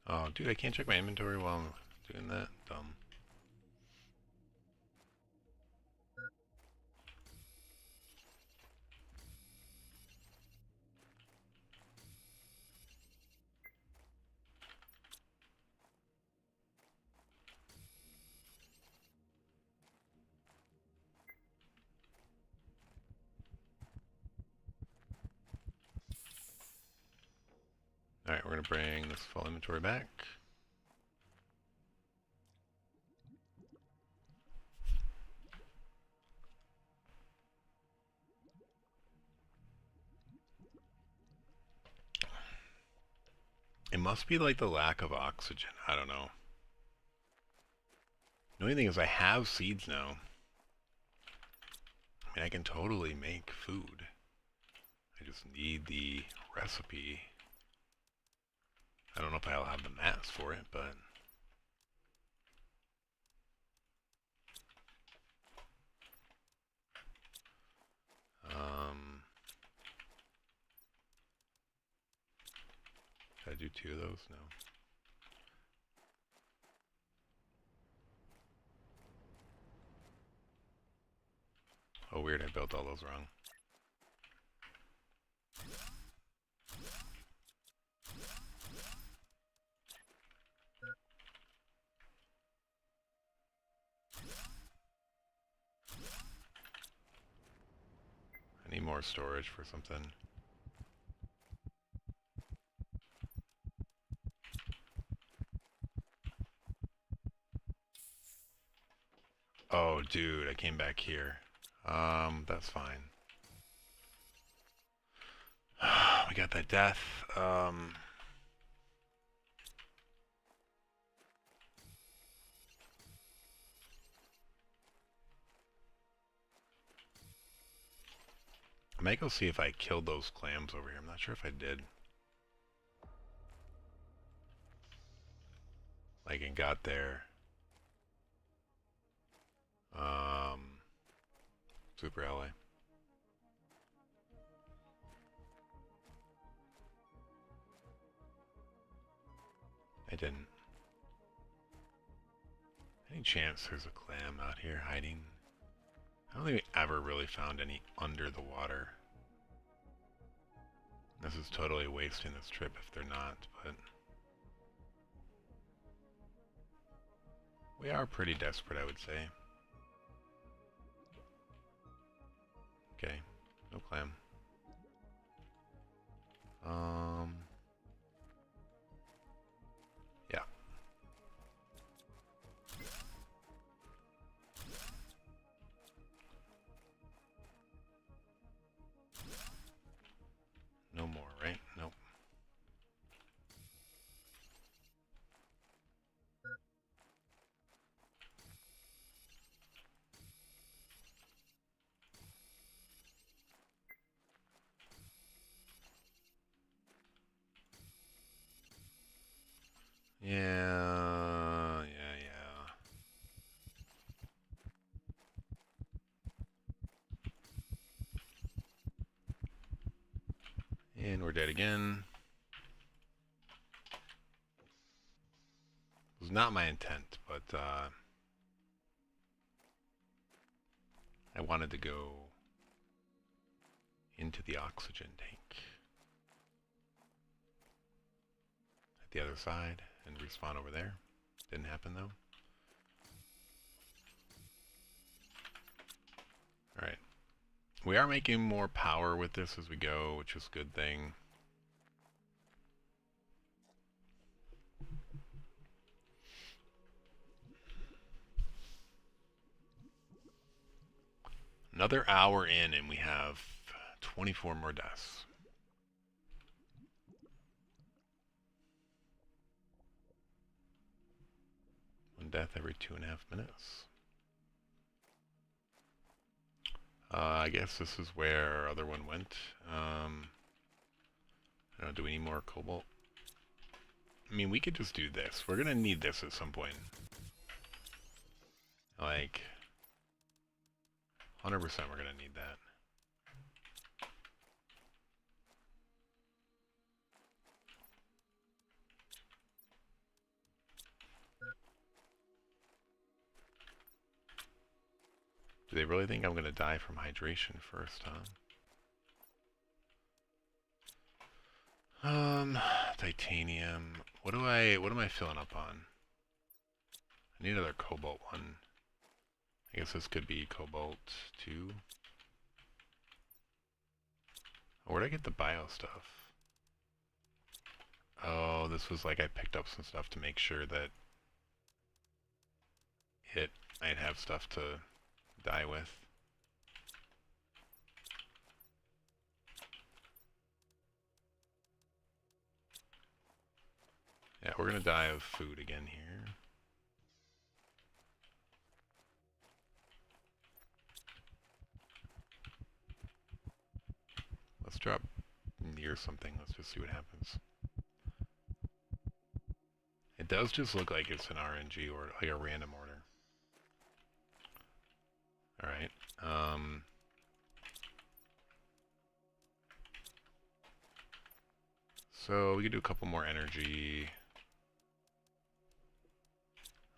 Oh, dude, I can't check my inventory while I'm doing that. Dumb. Alright, we're going to bring this full inventory back. must be like the lack of oxygen. I don't know. The only thing is I have seeds now. I mean, I can totally make food. I just need the recipe. I don't know if I'll have the mats for it, but... Did I do 2 of those? No. Oh, weird, I built all those wrong. I need more storage for something. Oh, dude, I came back here. That's fine. We got that death. I might go see if I killed those clams over here. I'm not sure if I did. Like, and got there. Super LA. I didn't. Any chance there's a clam out here hiding? I don't think we ever really found any under the water. This is totally wasting this trip if they're not, but... we are pretty desperate, I would say. Okay, no clam. Yeah. No more, right? Nope. Yeah. And we're dead again. It was not my intent, but I wanted to go into the oxygen tank at the other side and respawn over there. Didn't happen though. Alright. We are making more power with this as we go, which is a good thing. Another hour in and we have 24 more deaths. One death every 2.5 minutes. I guess this is where our other one went. I don't know, do we need more cobalt? I mean, we could just do this. We're gonna need this at some point. Like, 100% we're gonna need that. Do they really think I'm gonna die from hydration first, huh? Titanium. What am I filling up on? I need another cobalt one. I guess this could be cobalt 2. Oh, where'd I get the bio stuff? Oh, this was like I picked up some stuff to make sure that I'd have stuff to die with. we're gonna die of food again here. Let's drop near something. Let's just see what happens. It does just look like it's an RNG or like a random order. Alright. So we can do a couple more energy.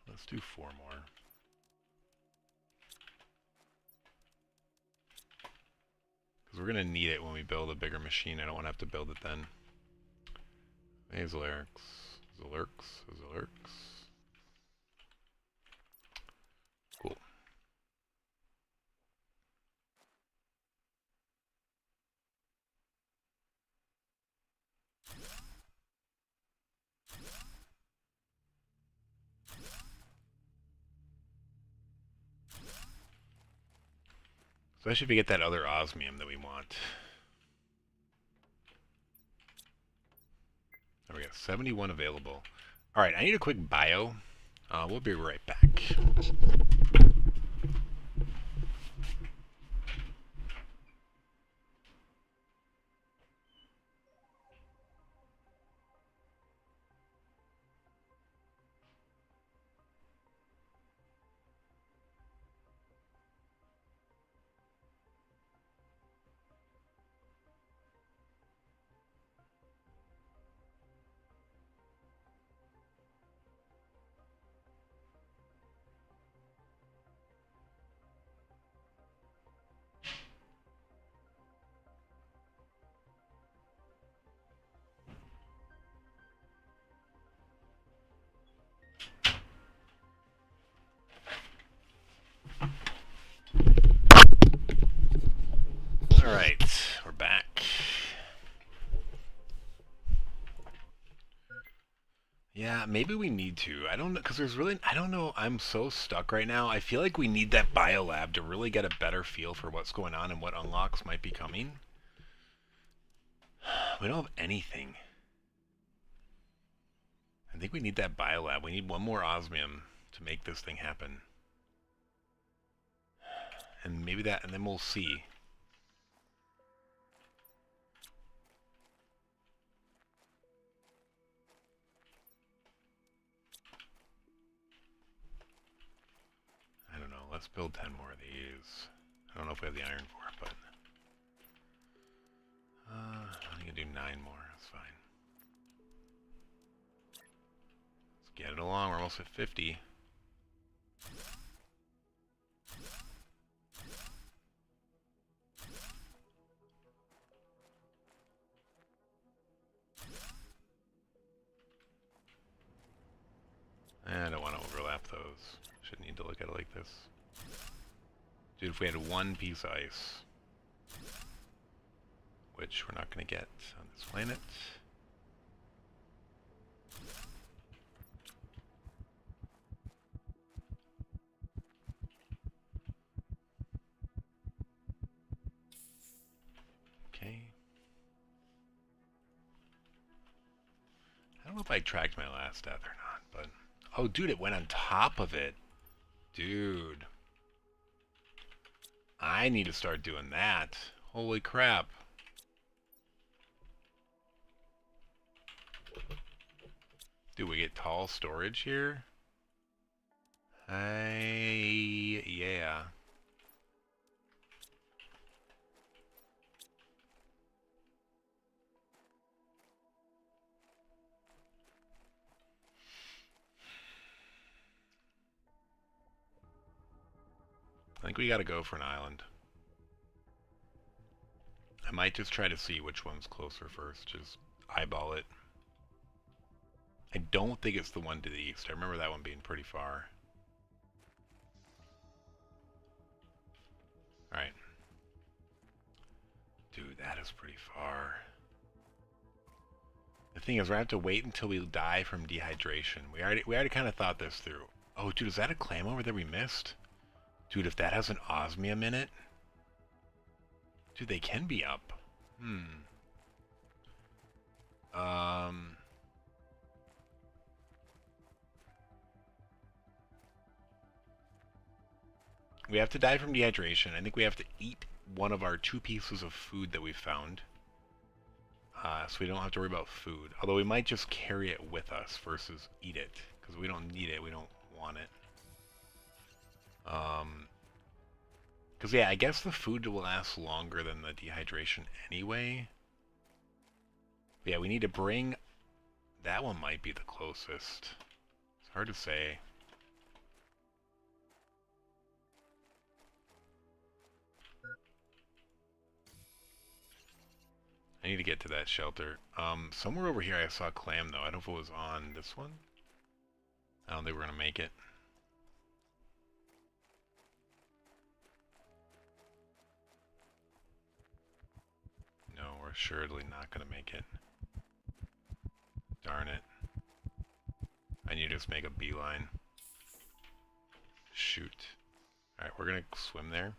Let's do 4 more. Because we're going to need it when we build a bigger machine. I don't want to have to build it then. Azalurx. Azalurx. Cool. Especially if we get that other osmium that we want. There we go, 71 available. Alright, I need a quick bio. We'll be right back. Alright, we're back. Yeah, maybe we need to. I don't know, because there's really, I don't know, I'm so stuck right now. I feel like we need that biolab to really get a better feel for what's going on and what unlocks might be coming. We don't have anything. I think we need that biolab. We need one more osmium to make this thing happen. And maybe that, and then we'll see. I don't know, let's build 10 more of these. I don't know if we have the iron for it, but... I can do 9 more, that's fine. Let's get it along, we're almost at 50. I don't want to overlap those. Shouldn't need to look at it like this. Dude, if we had one piece of ice, which we're not going to get on this planet. Okay. I don't know if I tracked my last death or not, but... Oh, dude, it went on top of it. Dude. I need to start doing that. Holy crap. Do we get tall storage here? Yeah. I think we gotta go for an island. I might just try to see which one's closer first, just eyeball it. I don't think it's the one to the east. I remember that one being pretty far. Alright. Dude, that is pretty far. The thing is, we're gonna have to wait until we die from dehydration. We already kind of thought this through. Oh, dude, is that a clam over there we missed? Dude, if that has an osmium in it... Dude, they can be up. We have to die from dehydration. I think we have to eat one of our 2 pieces of food that we found. So we don't have to worry about food. Although we might just carry it with us versus eat it. Because we don't need it. We don't want it. Because, yeah, I guess the food will last longer than the dehydration anyway. But yeah, we need to bring... That one might be the closest. It's hard to say. I need to get to that shelter. Somewhere over here I saw a clam, though. I don't know if it was on this one. I don't think we're going to make it. No, we're assuredly not going to make it. Darn it. I need to just make a beeline. Shoot. Alright, we're going to swim there.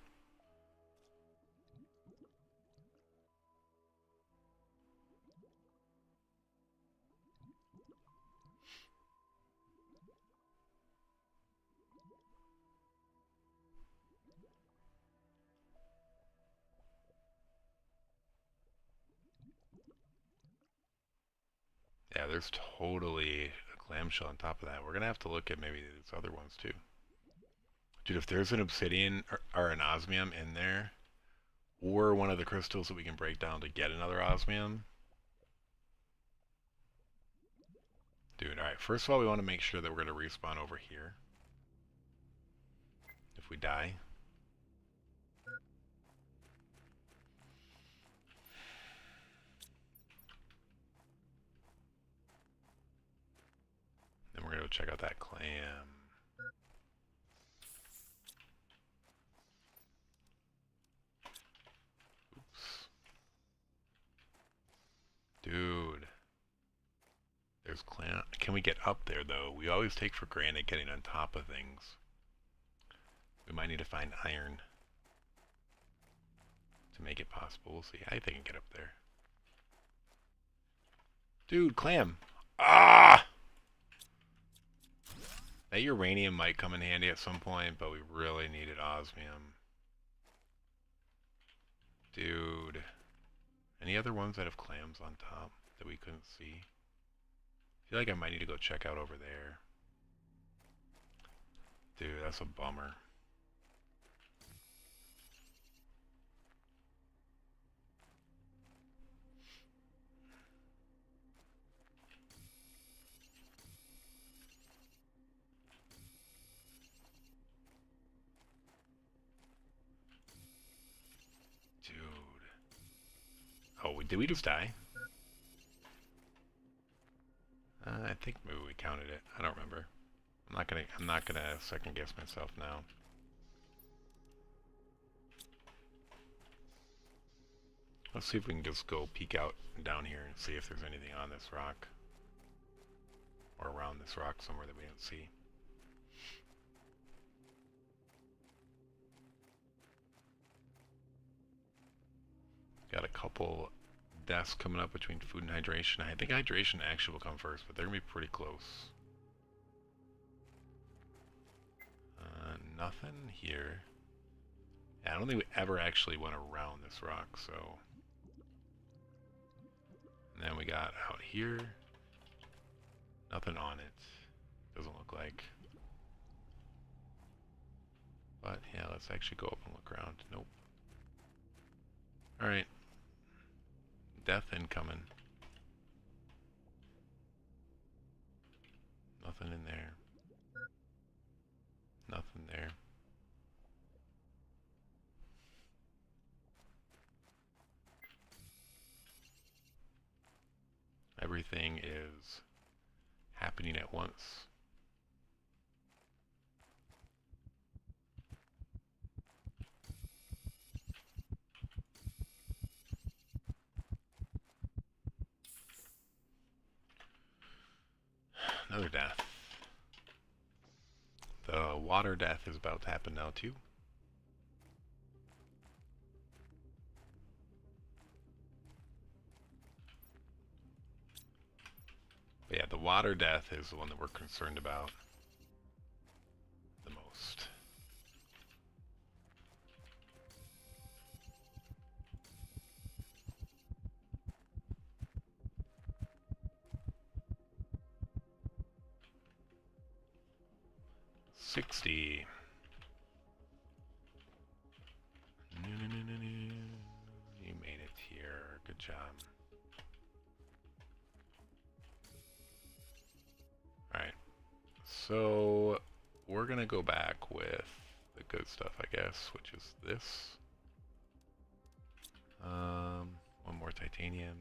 Yeah, there's totally a clamshell on top of that. We're going to have to look at maybe these other ones too. Dude, if there's an obsidian or an osmium in there, or one of the crystals that we can break down to get another osmium. Dude, alright, first of all, we want to make sure that we're going to respawn over here. If we die. Then we're going to go check out that clam. Oops. Dude. There's clam. Can we get up there, though? We always take for granted getting on top of things. We might need to find iron to make it possible. We'll see. I think I can get up there. Dude, clam. Ah! That uranium might come in handy at some point, but we really needed osmium. Dude. Any other ones that have clams on top that we couldn't see? I feel like I might need to go check out over there. Dude, that's a bummer. Dude. Oh, did we just die? I think maybe we counted it. I don't remember. I'm not gonna second guess myself now. Let's see if we can just go peek out down here and see if there's anything on this rock. Or around this rock somewhere that we don't see. Got a couple deaths coming up between food and hydration. I think hydration actually will come first, but they're going to be pretty close. Nothing here. Yeah, I don't think we ever actually went around this rock, so... And then we got out here. Nothing on it. Doesn't look like. But, yeah, let's actually go up and look around. Nope. Alright. Death incoming. Nothing in there. Nothing there. Everything is happening at once. Another death. The water death is about to happen now too. But yeah, the water death is the one that we're concerned about the most. 60. You made it here. Good job. Alright. So we're gonna go back with the good stuff, I guess, which is this. One more titanium.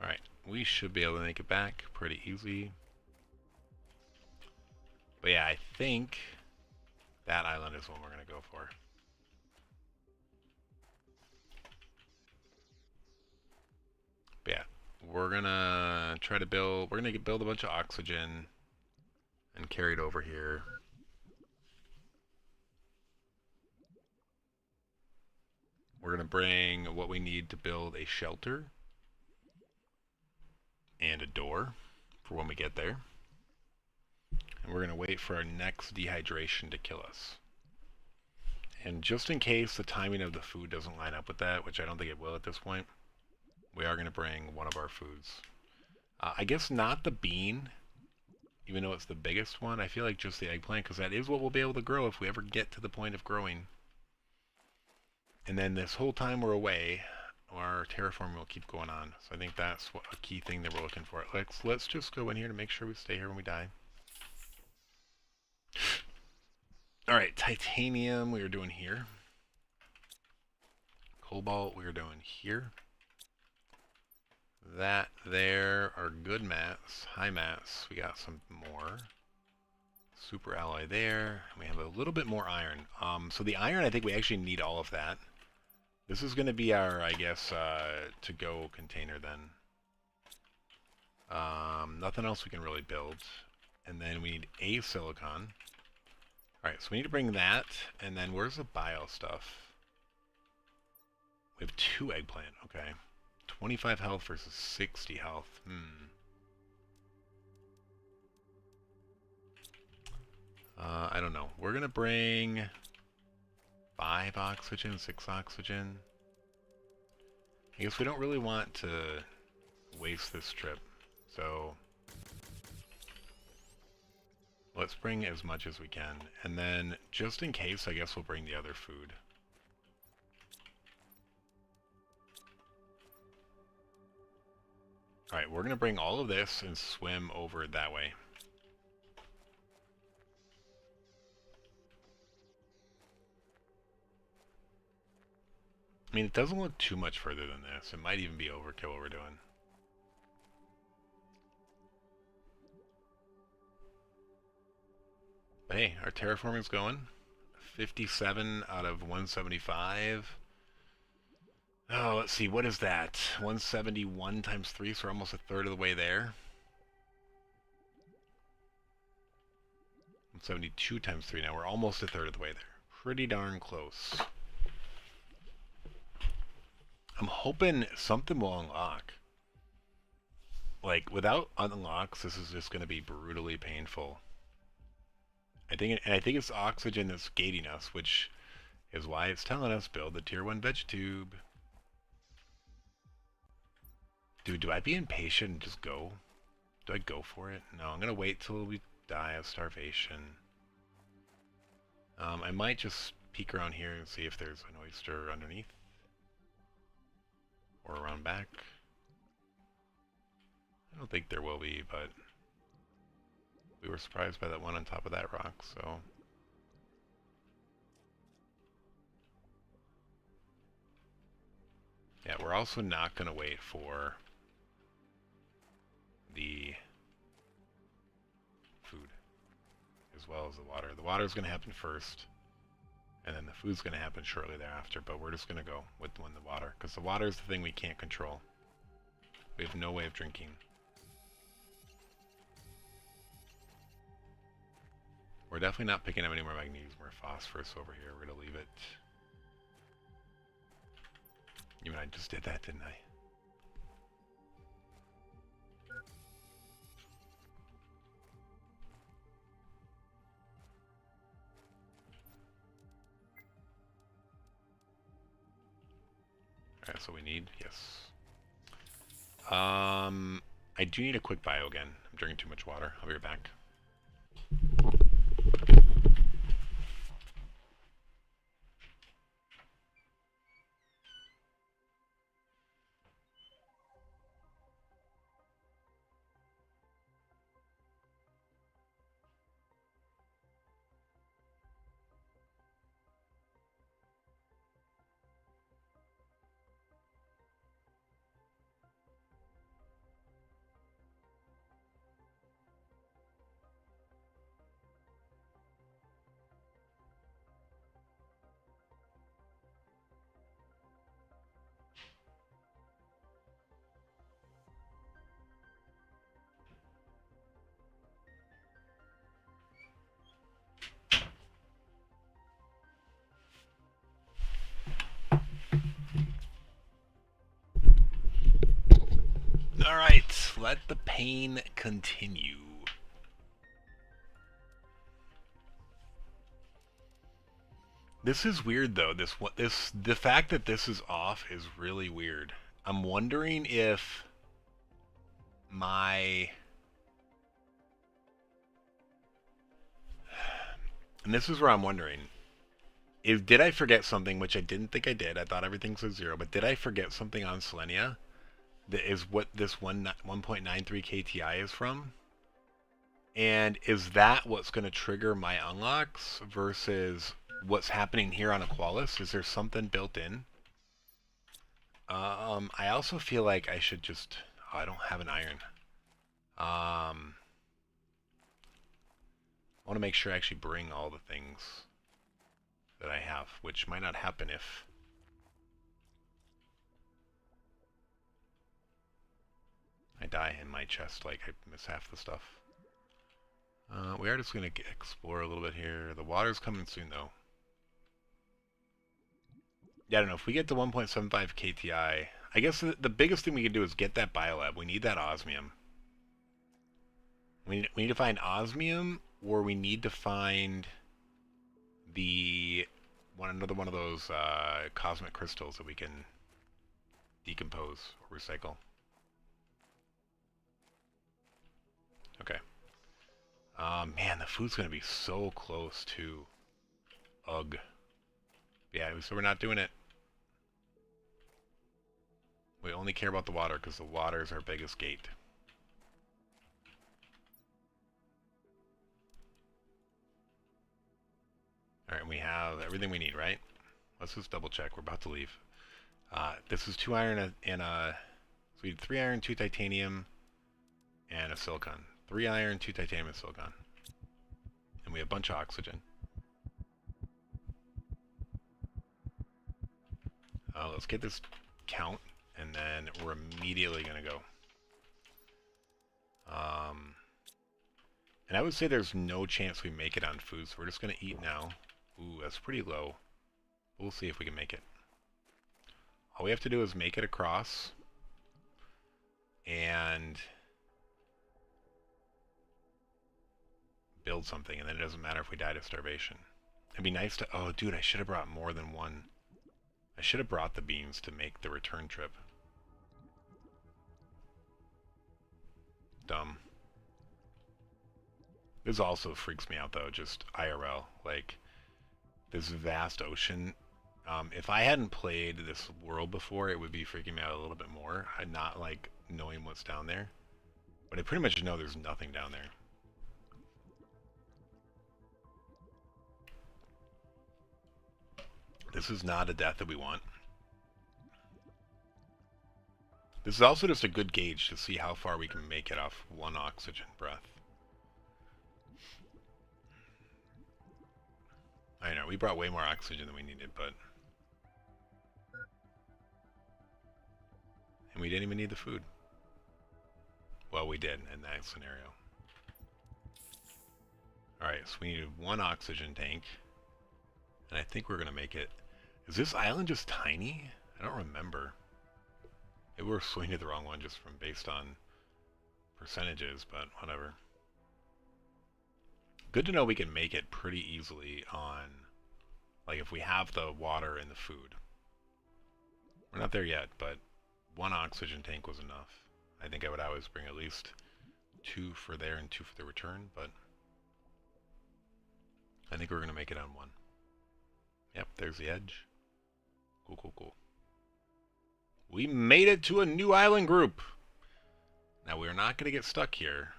Alright, we should be able to make it back pretty easy. But yeah, I think that island is what we're going to go for. But yeah, we're going to try to build, we're going to build a bunch of oxygen and carry it over here. We're going to bring what we need to build a shelter and a door for when we get there. And we're going to wait for our next dehydration to kill us. And just in case the timing of the food doesn't line up with that, which I don't think it will at this point, we are going to bring one of our foods. I guess not the bean, even though it's the biggest one. I feel like just the eggplant, because that is what we'll be able to grow if we ever get to the point of growing. And then this whole time we're away, our terraforming will keep going on. So I think that's a key thing that we're looking for. Let's just go in here to make sure we stay here when we die. Alright, titanium we are doing here. Cobalt we are doing here. That there are good mats, high mats. We got some more. Super alloy there. And we have a little bit more iron. So the iron, I think we actually need all of that. This is going to be our, I guess, to-go container then. Nothing else we can really build. And then we need a silicon. Alright, so we need to bring that, and then where's the bio stuff? We have 2 eggplant, okay. 25 health versus 60 health, I don't know. We're gonna bring 5 oxygen, 6 oxygen. I guess we don't really want to waste this trip, so let's bring as much as we can, and then just in case, I guess we'll bring the other food. Alright, we're going to bring all of this and swim over that way. I mean, it doesn't look too much further than this. It might even be overkill what we're doing. But hey, our terraforming's going. 57 out of 175. Oh, let's see, what is that? 171 times 3, so we're almost a third of the way there. 172 times 3 now, we're almost a third of the way there. Pretty darn close. I'm hoping something will unlock. Like, without unlocks, this is just going to be brutally painful. I think it's oxygen that's gating us, which is why it's telling us build the tier 1 veg tube. Dude, do I be impatient and just go? Do I go for it? No, I'm gonna wait till we die of starvation. I might just peek around here and see if there's an oyster underneath. Or around back. I don't think there will be, but we were surprised by that one on top of that rock, so. Yeah, we're also not going to wait for the food as well as the water. The water is going to happen first, and then the food's going to happen shortly thereafter, but we're just going to go with the water, because the water is the thing we can't control. We have no way of drinking. We're definitely not picking up any more magnesium or phosphorus over here. We're going to leave it. Even I just did that, didn't I? Alright, so we need, yes. I do need a quick bio again. I'm drinking too much water. I'll be right back. Alright, let the pain continue. This is weird though. The fact that this is off is really weird. I'm wondering if my... And this is where I'm wondering. Did I forget something, which I didn't think I did. I thought everything was 0, but did I forget something on Selenia? That is what this 1.93 KTI is from? And is that what's going to trigger my unlocks versus what's happening here on Aqualis? Is there something built in? I also feel like I should just... Oh, I don't have an iron. I want to make sure I actually bring all the things that I have, which might not happen if... I die in my chest, like I miss half the stuff. We are just going to explore a little bit here. The water's coming soon, though. Yeah, I don't know. If we get to 1.75 KTI, I guess the biggest thing we can do is get that biolab. We need that osmium. We need to find osmium, or we need to find another one of those cosmic crystals that we can decompose or recycle. Okay. Man, the food's gonna be so close to... Ugh. Yeah, so we're not doing it. We only care about the water because the water is our biggest gate. Alright, we have everything we need, right? Let's just double check. We're about to leave. This is 2 iron and a... So we need 3 iron, 2 titanium, and a silicon. 3 iron, 2 titanium, and silicon. And we have a bunch of oxygen. Let's get this count, and then we're immediately going to go. And I would say there's no chance we make it on food, so we're just going to eat now. Ooh, that's pretty low. We'll see if we can make it. All we have to do is make it across, and build something, and then it doesn't matter if we die to starvation. It'd be nice to... Oh, dude, I should have brought more than one. I should have brought the beans to make the return trip. Dumb. This also freaks me out, though, just IRL. Like, this vast ocean. If I hadn't played this world before, it would be freaking me out a little bit more. I'd not like knowing what's down there. But I pretty much know there's nothing down there. This is not a death that we want. This is also just a good gauge to see how far we can make it off 1 oxygen breath. I know, we brought way more oxygen than we needed, but... And we didn't even need the food. Well, we did in that scenario. Alright, so we needed 1 oxygen tank. And I think we're going to make it... Is this island just tiny? I don't remember. Maybe we're swinging the wrong one just from based on percentages, but whatever. Good to know we can make it pretty easily on, like, if we have the water and the food. We're not there yet, but 1 oxygen tank was enough. I think I would always bring at least 2 for there and 2 for the return, but I think we're going to make it on 1. Yep, there's the edge. Cool, cool, cool. We made it to a new island group. Now, we're not going to get stuck here.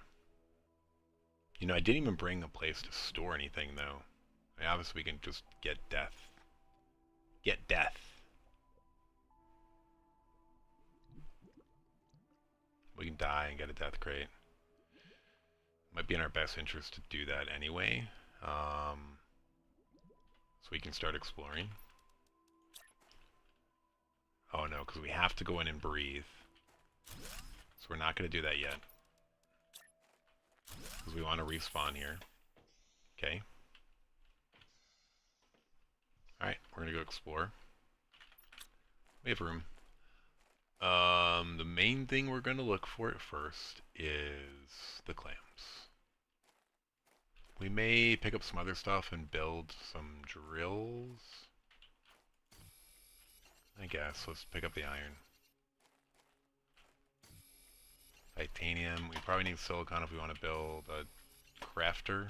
You know, I didn't even bring a place to store anything, though. I mean, obviously, we can just get death. Get death. We can die and get a death crate. Might be in our best interest to do that anyway. So we can start exploring. Oh no, because we have to go in and breathe. So we're not going to do that yet. Because we want to respawn here. Okay. Alright, we're going to go explore. We have room. The main thing we're going to look for at first is the clams. We may pick up some other stuff and build some drills. I guess. Let's pick up the iron. Titanium. We probably need silicon if we want to build a crafter.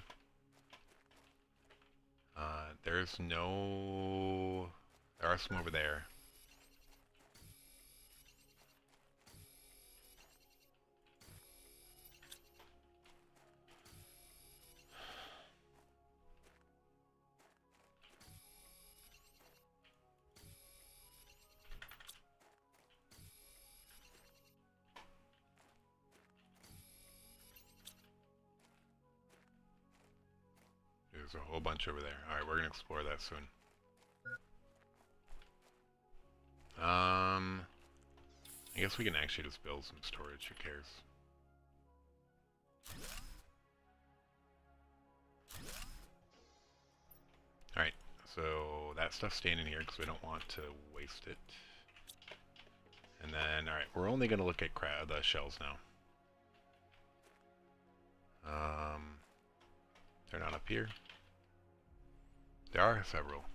There's no... There are some over there. There's a whole bunch over there. Alright, we're going to explore that soon. I guess we can actually just build some storage. Who cares? Alright, so that stuff's staying in here because we don't want to waste it. And then, alright, we're only going to look at the shells now. They're not up here. There are several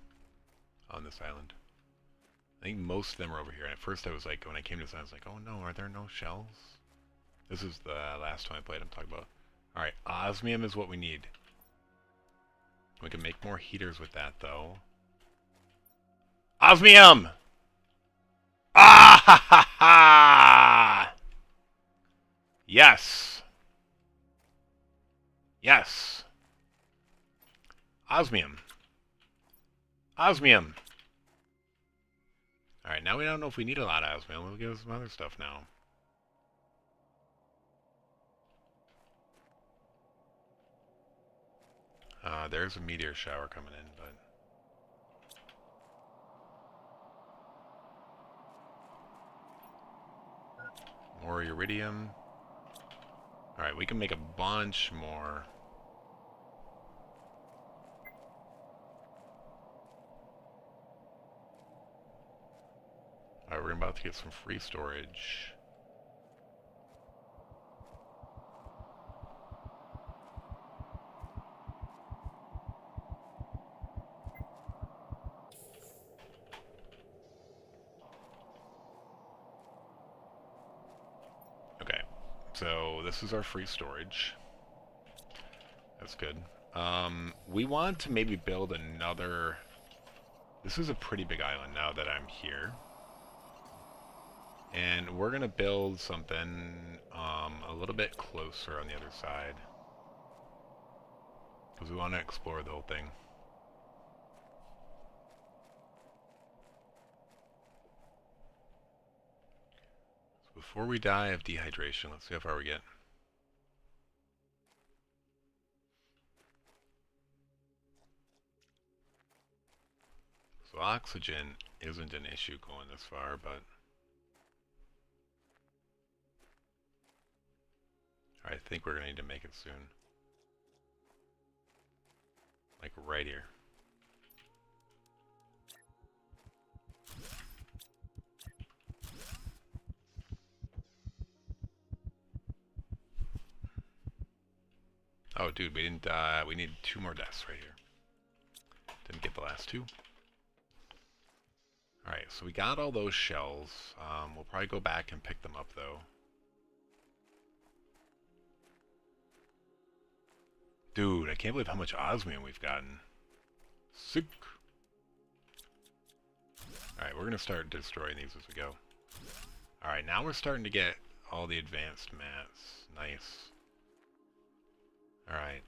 on this island. I think most of them are over here. And at first I was like, when I came to this, I was like, oh no, are there no shells? This is the last time I played I'm talking about. Alright, osmium is what we need. We can make more heaters with that, though. Osmium! Ah ha ha ha! Yes! Yes! Osmium. Osmium! Alright, now we don't know if we need a lot of osmium. We'll give us some other stuff now. There's a meteor shower coming in, but... More iridium. Alright, we can make a bunch more. Alright, we're about to get some free storage. Okay, so this is our free storage. That's good. We want to maybe build another... This is a pretty big island now that I'm here. And we're going to build something a little bit closer on the other side. Because we want to explore the whole thing. So before we die of dehydration, let's see how far we get. So oxygen isn't an issue going this far, but... I think we're going to need to make it soon. Like right here. Oh, dude, we didn't, we need 2 more deaths right here. Didn't get the last 2. Alright, so we got all those shells. We'll probably go back and pick them up, though. Dude, I can't believe how much osmium we've gotten. Sick. Alright, we're going to start destroying these as we go. Alright, now we're starting to get all the advanced mats. Nice. Alright.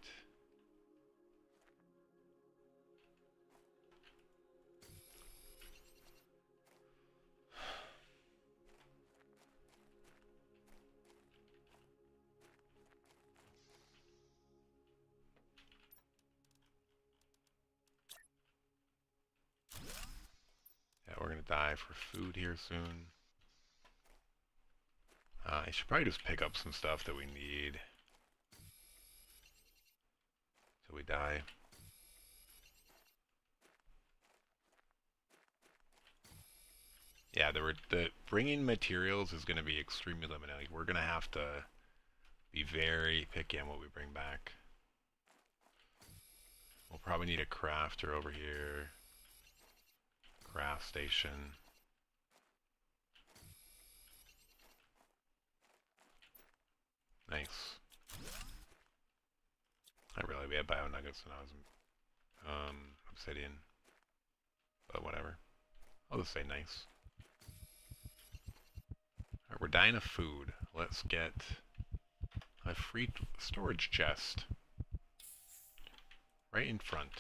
Yeah, we're going to die for food here soon. I should probably just pick up some stuff that we need till we die. Yeah, the bringing materials is going to be extremely limited. Like, we're going to have to be very picky on what we bring back. We'll probably need a crafter over here. Craft station. Nice. I really we had bio nuggets and I was obsidian. But whatever. I'll just say nice. Alright, we're dying of food. Let's get a free storage chest. Right in front.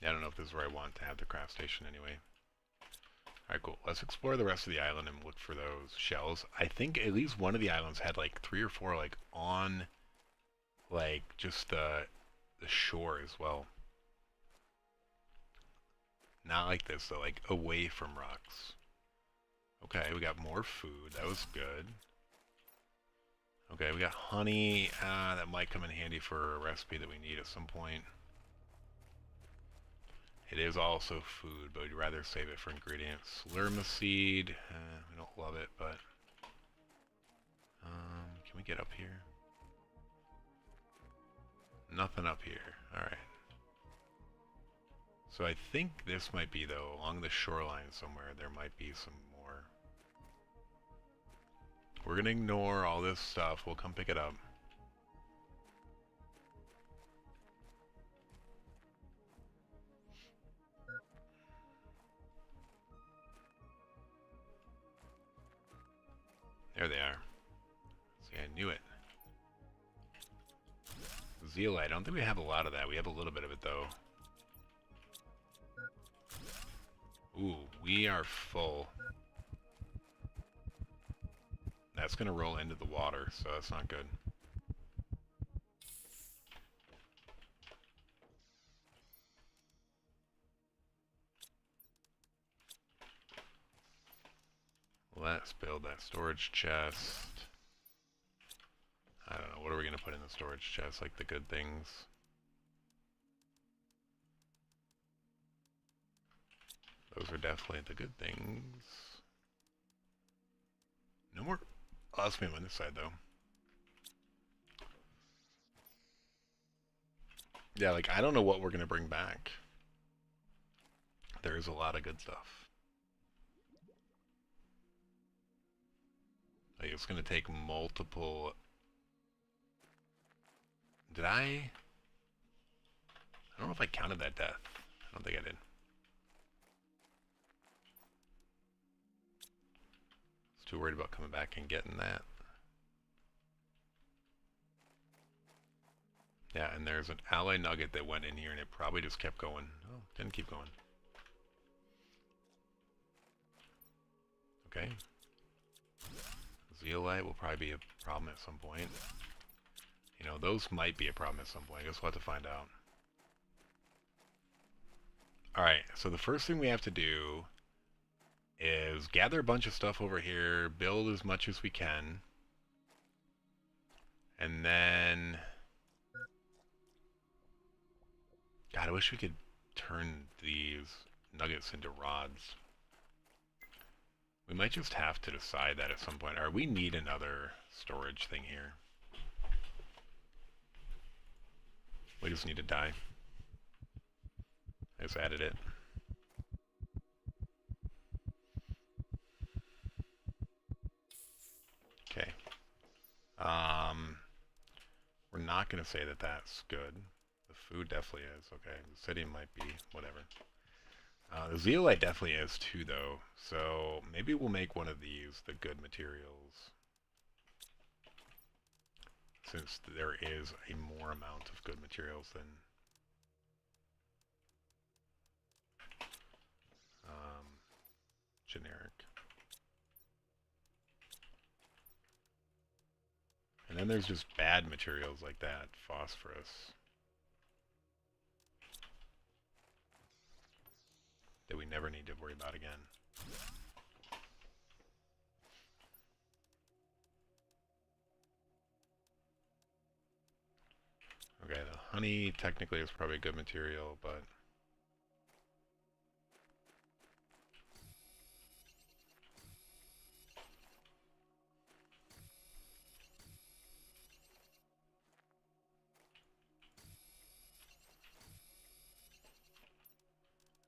Yeah, I don't know if this is where I want to have the craft station anyway. Alright, cool. Let's explore the rest of the island and look for those shells. I think at least one of the islands had like 3 or 4 like on like just the shore as well. Not like this though, like away from rocks. Okay, we got more food. That was good. Okay, we got honey. That might come in handy for a recipe that we need at some point. It is also food, but we'd rather save it for ingredients. Lerma seed. We don't love it, but... can we get up here? Nothing up here. Alright. So I think this might be, though, along the shoreline somewhere, there might be some more. We're gonna ignore all this stuff. We'll come pick it up. There they are. See, I knew it. Zeolite. I don't think we have a lot of that. We have a little bit of it, though. Ooh, we are full. That's going to roll into the water, so that's not good. Let's build that storage chest. I don't know, what are we going to put in the storage chest? Like the good things. Those are definitely the good things. No more osmium on this side, though. Yeah, like, I don't know what we're going to bring back. There's a lot of good stuff. Like, it's going to take multiple... Did I don't know if I counted that death. I don't think I did. I was too worried about coming back and getting that. Yeah, and there's an ally nugget that went in here and it probably just kept going. Oh, didn't keep going. Okay. Zeolite will probably be a problem at some point. You know, those might be a problem at some point. I guess we'll have to find out. Alright, so the first thing we have to do is gather a bunch of stuff over here, build as much as we can, and then... God, I wish we could turn these nuggets into rods. We might just have to decide that at some point. Or we need another storage thing here. We just need to die. I just added it. Um, we're not going to say that that's good. The food definitely is. Okay, the city might be whatever. The zeolite definitely is too, though. So maybe we'll make one of these the good materials, since there is a more amount of good materials than generic. And then there's just bad materials like that, phosphorus, that we never need to worry about again. Okay, the honey technically is probably a good material, but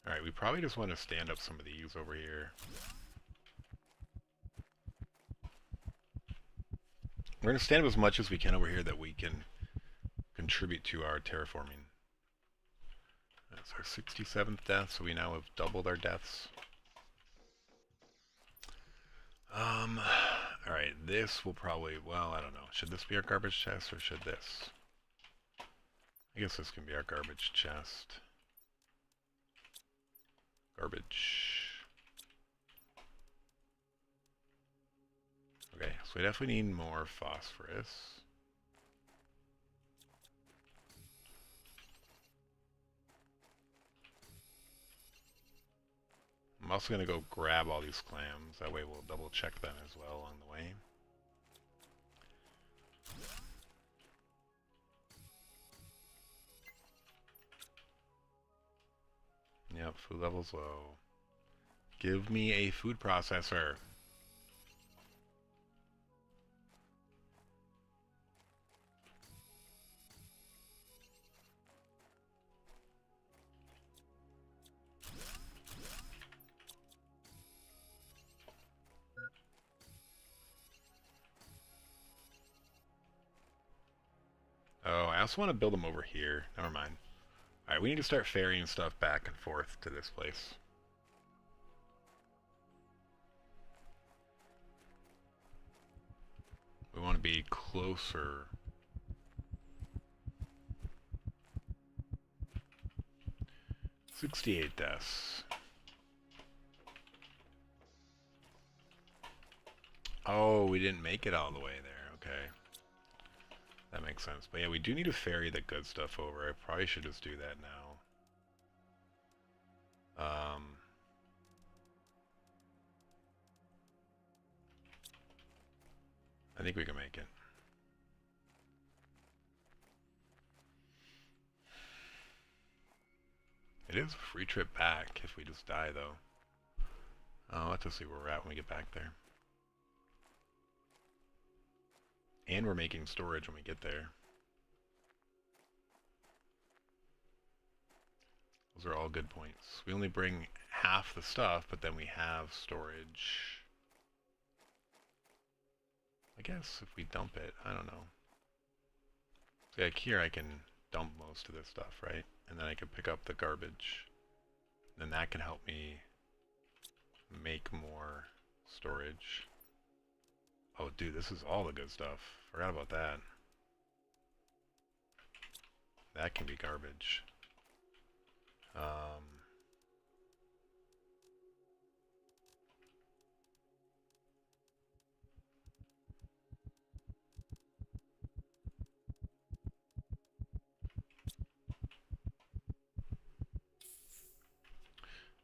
alright, we probably just want to stand up some of these over here. We're going to stand up as much as we can over here that we can contribute to our terraforming. That's our 67th death, so we now have doubled our deaths. Alright, this will probably, well, I don't know. Should this be our garbage chest, or should this? I guess this can be our garbage chest. Garbage. Okay, so we definitely need more phosphorus. I'm also going to go grab all these clams. That way we'll double check them as well along the way. Yep, food level's low. Give me a food processor. Oh, I also want to build them over here. Never mind. Alright, we need to start ferrying stuff back and forth to this place. We want to be closer. $68 deaths. Oh, we didn't make it all the way there. Okay. That makes sense. But yeah, we do need to ferry the good stuff over. I probably should just do that now. I think we can make it. It is a free trip back if we just die, though. I'll have to see where we're at when we get back there. And we're making storage when we get there. Those are all good points. We only bring half the stuff, but then we have storage. I guess if we dump it, I don't know. See, like here I can dump most of this stuff, right? And then I can pick up the garbage. Then that can help me make more storage. Oh, dude, this is all the good stuff. Forgot about that. That can be garbage.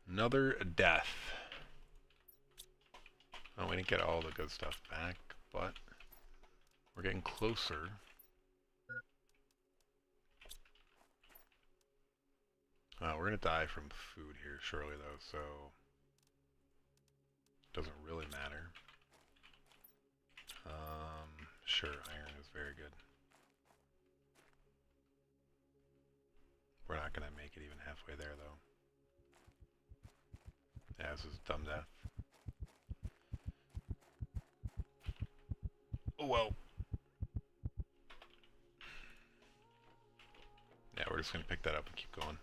Another death. Oh, we didn't get all the good stuff back, but we're getting closer. We're gonna die from food here shortly, though, so it doesn't really matter. Sure, iron is very good. We're not gonna make it even halfway there, though. Yeah, this is dumb death. Oh well. just going to pick that up and keep going.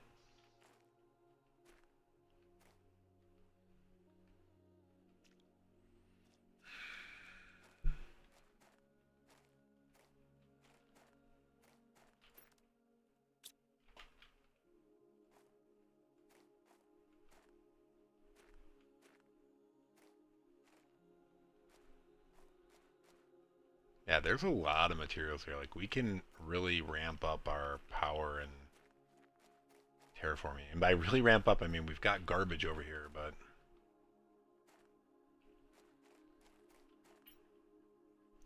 Yeah, there's a lot of materials here. Like, we can really ramp up our power and terraforming. And by really ramp up, I mean we've got garbage over here, but...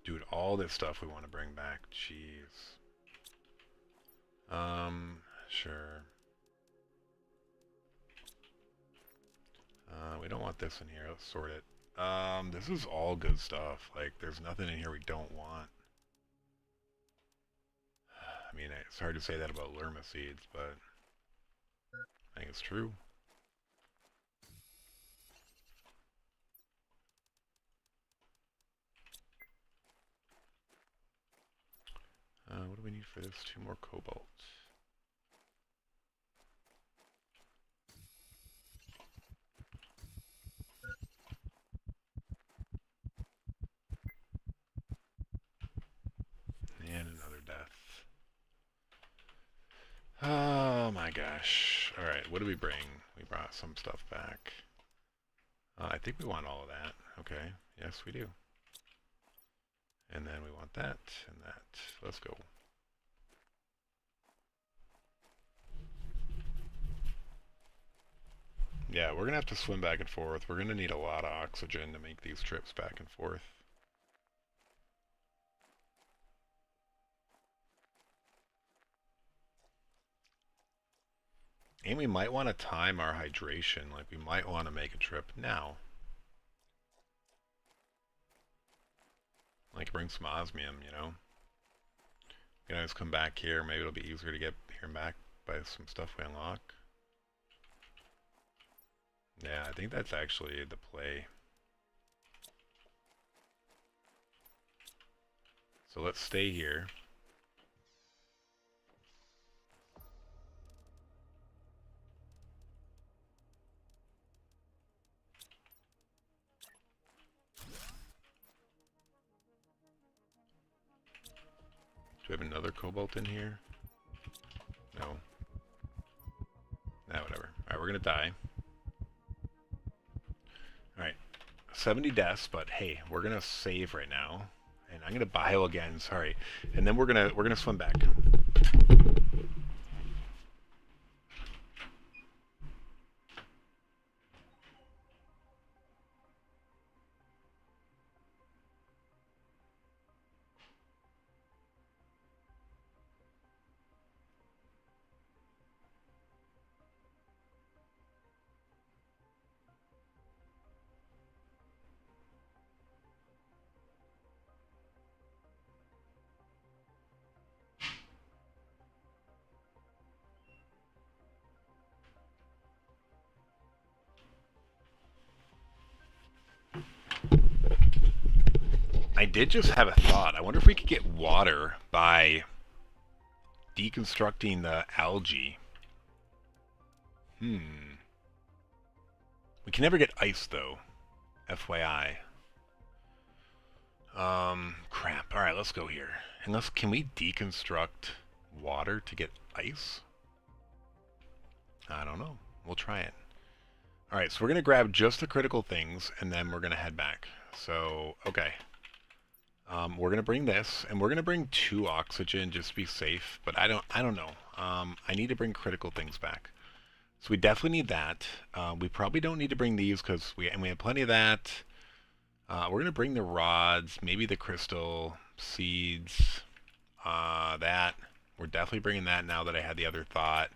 Dude, all this stuff we want to bring back. Jeez. Sure. We don't want this in here. Let's sort it. This is all good stuff. Like, there's nothing in here we don't want. I mean, it's hard to say that about Lerma seeds, but I think it's true. What do we need for this? 2 more cobalt. And another death. Oh my gosh. Alright, what do we bring? We brought some stuff back. I think we want all of that. Okay, yes we do. And then we want that and that. Let's go. Yeah, we're going to have to swim back and forth. We're going to need a lot of oxygen to make these trips back and forth. And we might want to time our hydration. Like, we might want to make a trip now. Like, bring some osmium, you know? We can always come back here. Maybe it'll be easier to get here and back by some stuff we unlock. Yeah, I think that's actually the play. So let's stay here. Do we have another cobalt in here? No. Nah, whatever. Alright, we're gonna die. Alright. 70 deaths, but hey, we're gonna save right now. And I'm gonna bio again, sorry. And then we're gonna swim back. I did just have a thought. I wonder if we could get water by deconstructing the algae. We can never get ice, though. FYI. Crap. Alright, let's go here. Can we deconstruct water to get ice? I don't know. We'll try it. Alright, so we're going to grab just the critical things, and then we're going to head back. So, okay. We're going to bring this, and we're going to bring 2 oxygen just to be safe, but I don't know. I need to bring critical things back. So we definitely need that. We probably don't need to bring these because we have plenty of that. We're going to bring the rods, maybe the crystal seeds, that. We're definitely bringing that now that I had the other thought.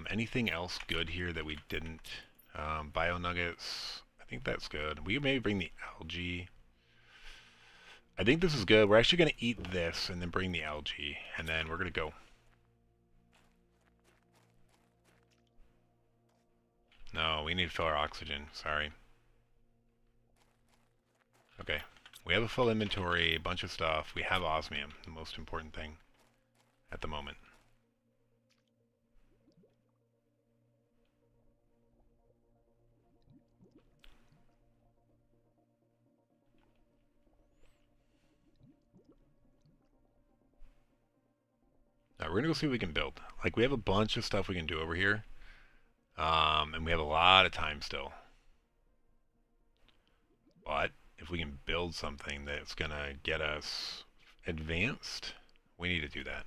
Anything else good here that we didn't? Bio nuggets, I think that's good. We could maybe bring the algae. I think this is good. We're actually going to eat this and then bring the algae, and then we're going to go. No, we need to fill our oxygen. Sorry. Okay. We have a full inventory, a bunch of stuff. We have osmium, the most important thing at the moment. we're gonna go see what we can build. Like, we have a bunch of stuff we can do over here. And we have a lot of time still. But if we can build something that's gonna get us advanced, we need to do that.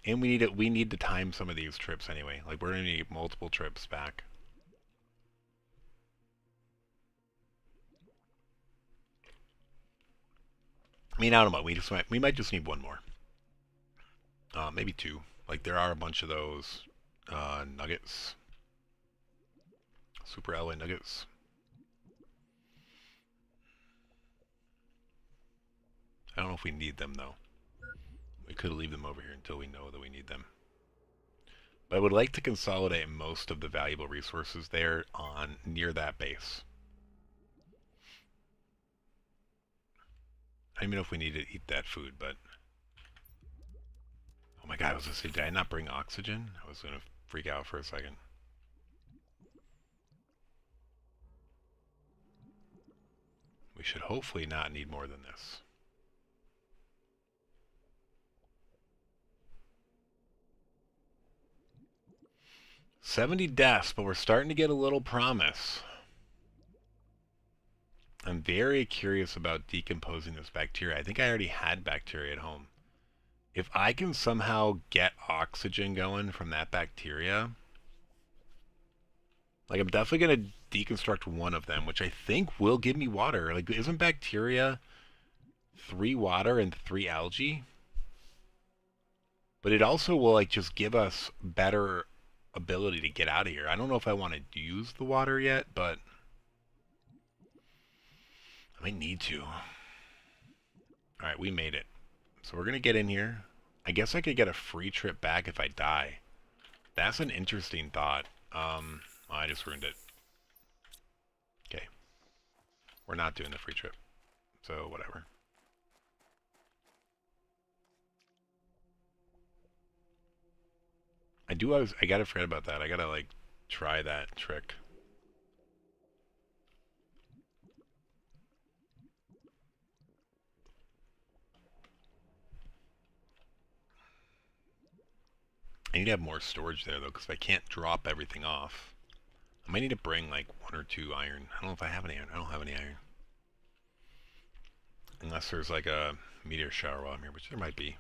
And we need to time some of these trips anyway. Like, we're gonna need multiple trips back. I mean, I don't know. We might just need one more. Maybe two. Like, there are a bunch of those nuggets. Super alloy nuggets. I don't know if we need them, though. We could leave them over here until we know that we need them. But I would like to consolidate most of the valuable resources there on near that base. I don't even know if we need to eat that food, but... Oh my god, I was gonna say, did I not bring oxygen? I was gonna freak out for a second. We should hopefully not need more than this. $70 deaths, but we're starting to get a little promise. I'm very curious about decomposing this bacteria. I think I already had bacteria at home. If I can somehow get oxygen going from that bacteria, like, I'm definitely going to deconstruct one of them, which I think will give me water. Like, isn't bacteria 3 water and 3 algae? But it also will, like, just give us better ability to get out of here. I don't know if I want to use the water yet, but I might need to. Alright, we made it. So we're going to get in here. I guess I could get a free trip back if I die. That's an interesting thought. I just ruined it. Okay. We're not doing the free trip. So, whatever. I gotta forget about that. I gotta, like, try that trick. I need to have more storage there, though, because if I can't drop everything off, I might need to bring, like, 1 or 2 iron. I don't know if I have any iron. I don't have any iron. Unless there's, like, a meteor shower while I'm here, which there might be.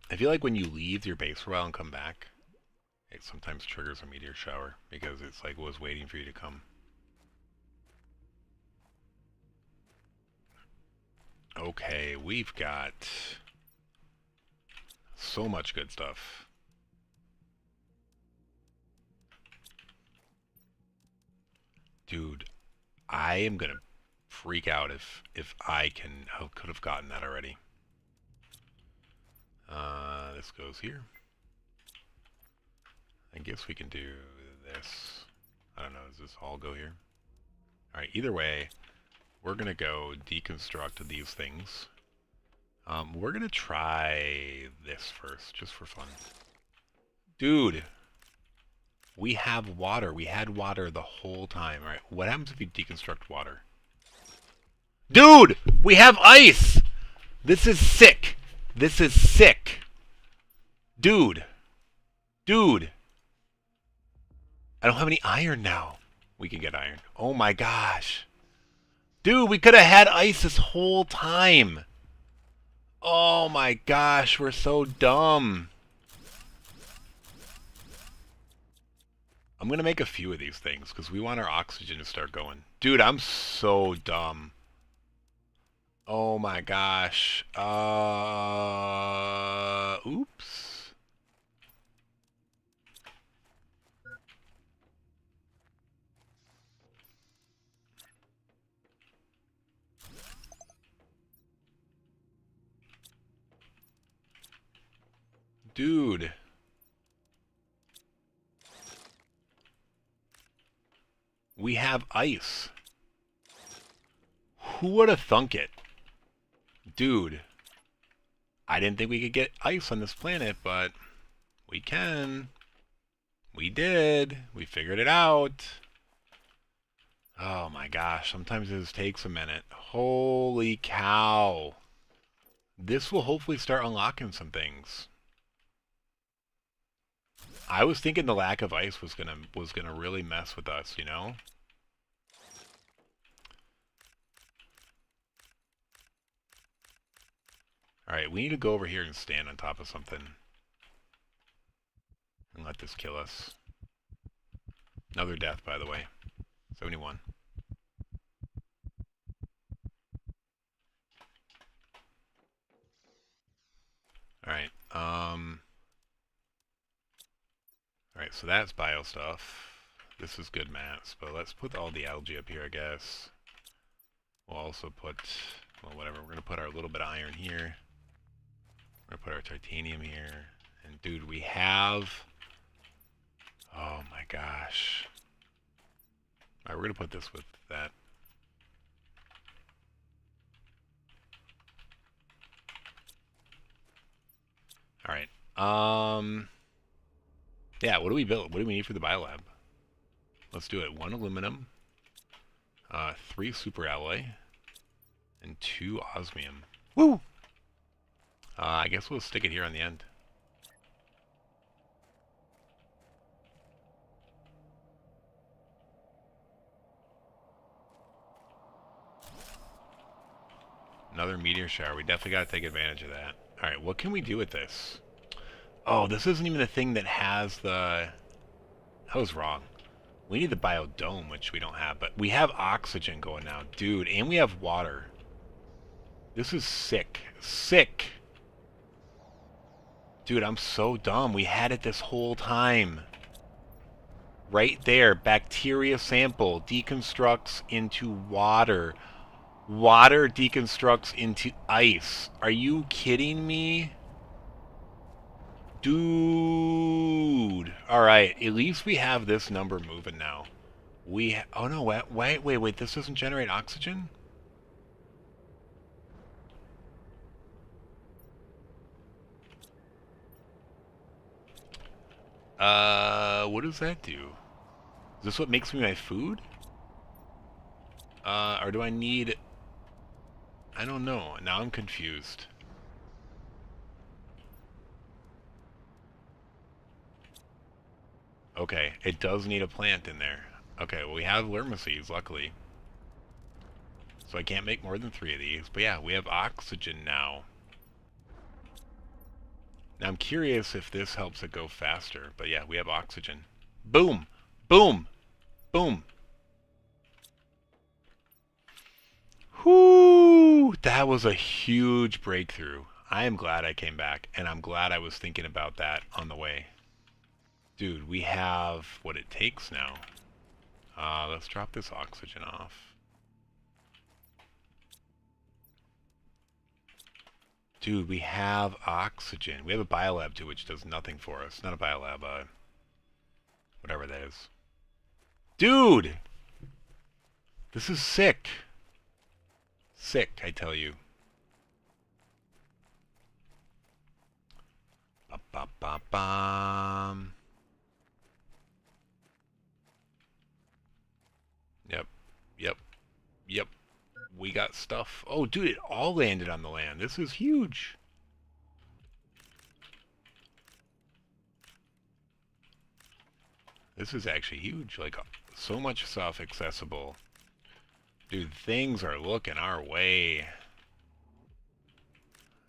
I feel like when you leave your base for a while and come back, it sometimes triggers a meteor shower, because it's, like, was waiting for you to come. Okay, we've got so much good stuff. Dude, I am gonna freak out if I could have gotten that already. This goes here. I guess we can do this. I don't know, does this all go here? Alright, either way, we're gonna go deconstruct these things. We're gonna try this first, just for fun. Dude! We have water. We had water the whole time. Alright, what happens if you deconstruct water? Dude! We have ice! This is sick! This is sick! Dude! Dude! I don't have any iron now. We can get iron. Oh my gosh. Dude, we could have had ice this whole time. Oh my gosh, we're so dumb. I'm gonna make a few of these things because we want our oxygen to start going. Dude, I'm so dumb. Oh my gosh. Oops. Dude. We have ice. Who would have thunk it? Dude. I didn't think we could get ice on this planet, but we can. We did. We figured it out. Oh my gosh, sometimes it just takes a minute. Holy cow. This will hopefully start unlocking some things. I was thinking the lack of ice was gonna really mess with us, you know? Alright, we need to go over here and stand on top of something. And let this kill us. Another death, by the way. 71. Alright, Alright, so that's bio stuff. This is good mats, but let's put all the algae up here, I guess. We'll also put, well, whatever. We're going to put our little bit of iron here. We're going to put our titanium here. And, dude, we have... Oh, my gosh. Alright, we're going to put this with that. Alright. Yeah, what do we build? What do we need for the biolab? Let's do it. 1 aluminum, 3 super alloy, and 2 osmium. Woo! I guess we'll stick it here on the end. Another meteor shower. We definitely got to take advantage of that. Alright, what can we do with this? Oh, this isn't even the thing that has the... I was wrong. We need the biodome, which we don't have, but we have oxygen going now. Dude, and we have water. This is sick. Sick! Dude, I'm so dumb. We had it this whole time. Right there. Bacteria sample deconstructs into water. Water deconstructs into ice. Are you kidding me? Dude. Alright, at least we have this number moving now. Oh no, wait, this doesn't generate oxygen? What does that do? Is this what makes me my food? Or do I need... I don't know. Now I'm confused. Okay, it does need a plant in there. Okay, well we have lermacees, luckily. So I can't make more than 3 of these. But yeah, we have oxygen now. Now I'm curious if this helps it go faster. But yeah, we have oxygen. Boom! Boom! Boom! Whoo! That was a huge breakthrough. I am glad I came back, and I'm glad I was thinking about that on the way. Dude, we have what it takes now. Let's drop this oxygen off. Dude, we have oxygen. We have a biolab too, which does nothing for us. Not a biolab, whatever that is. Dude! This is sick. Sick, I tell you. Ba-ba-ba-bum. Yep. Yep. Yep. We got stuff. Oh, dude, it all landed on the land. This is huge. This is actually huge. Like, so much stuff accessible. Dude, things are looking our way.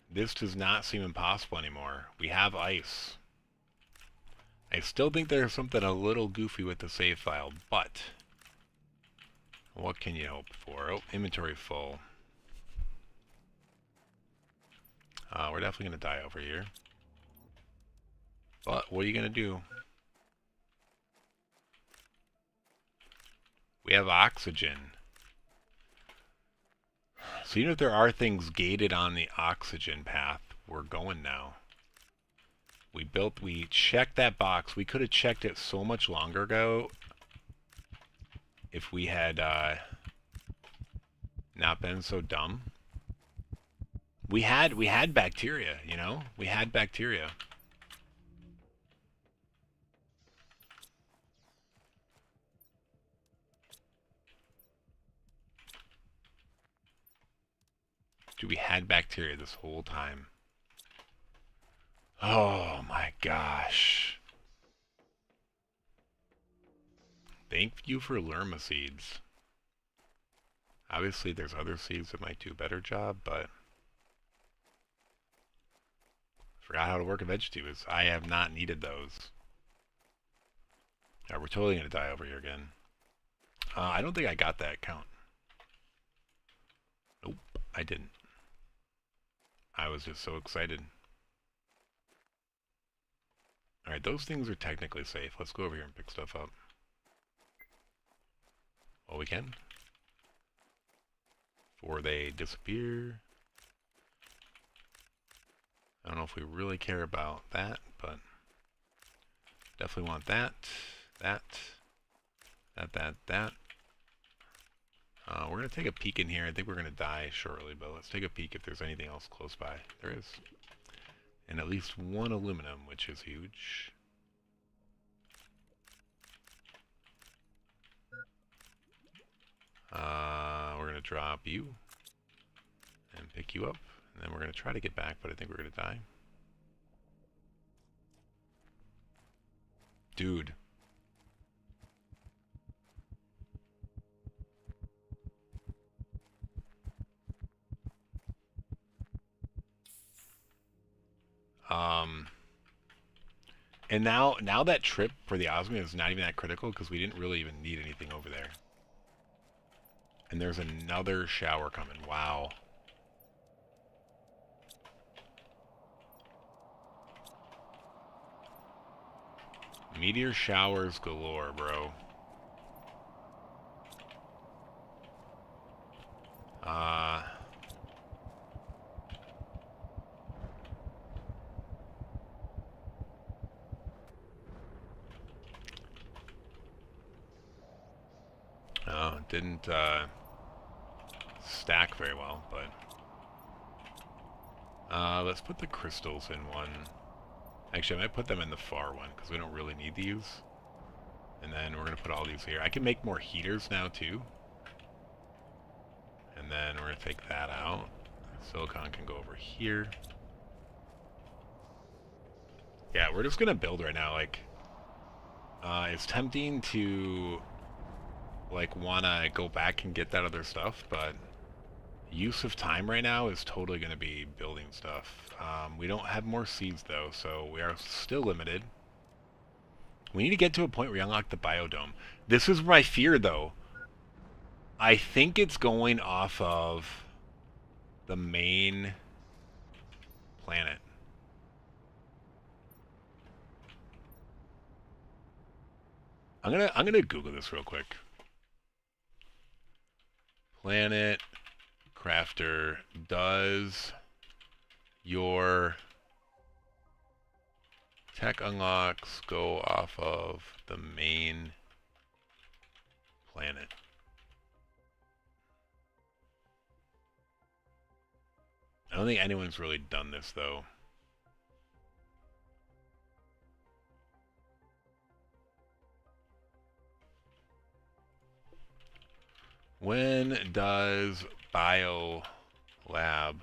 This does not seem impossible anymore. We have ice. I still think there's something a little goofy with the save file, but... what can you hope for? Oh, inventory full. We're definitely going to die over here. But what are you going to do? We have oxygen. So even if there are things gated on the oxygen path, we're going now. We checked that box. We could have checked it so much longer ago if we had not been so dumb. We had bacteria, you know? We had bacteria. we had bacteria this whole time. Oh my gosh. Thank you for Lerma seeds. Obviously there's other seeds that might do a better job, but forgot how to work a vegetubes. I have not needed those. We're totally going to die over here again. I don't think I got that count. Nope, I didn't. I was just so excited. Alright, those things are technically safe. Let's go over here and pick stuff up. Well, we can. Before they disappear. I don't know if we really care about that, but definitely want that. That. We're going to take a peek in here. I think we're going to die shortly, but let's take a peek if there's anything else close by. There is. And at least one aluminum, which is huge. We're going to drop you and pick you up. And then we're going to try to get back, but I think we're going to die. Dude. And now that trip for the osmium is not even that critical because we didn't really even need anything over there. And there's another shower coming. Wow. Meteor showers galore, bro. Didn't stack very well, but let's put the crystals in one. Actually, I might put them in the far one because we don't really need these. And then we're gonna put all these here. I can make more heaters now too. And then we're gonna take that out. Silicon can go over here. Yeah, we're just gonna build right now. Like, it's tempting to like wanna go back and get that other stuff, but use of time right now is totally gonna be building stuff. We don't have more seeds though, so we are still limited. We need to get to a point where we unlock the biodome. This is my fear though. I think it's going off of the main planet. I'm gonna Google this real quick. Planet crafter, does your tech unlocks go off of the main planet? I don't think anyone's really done this though. When does Bio Lab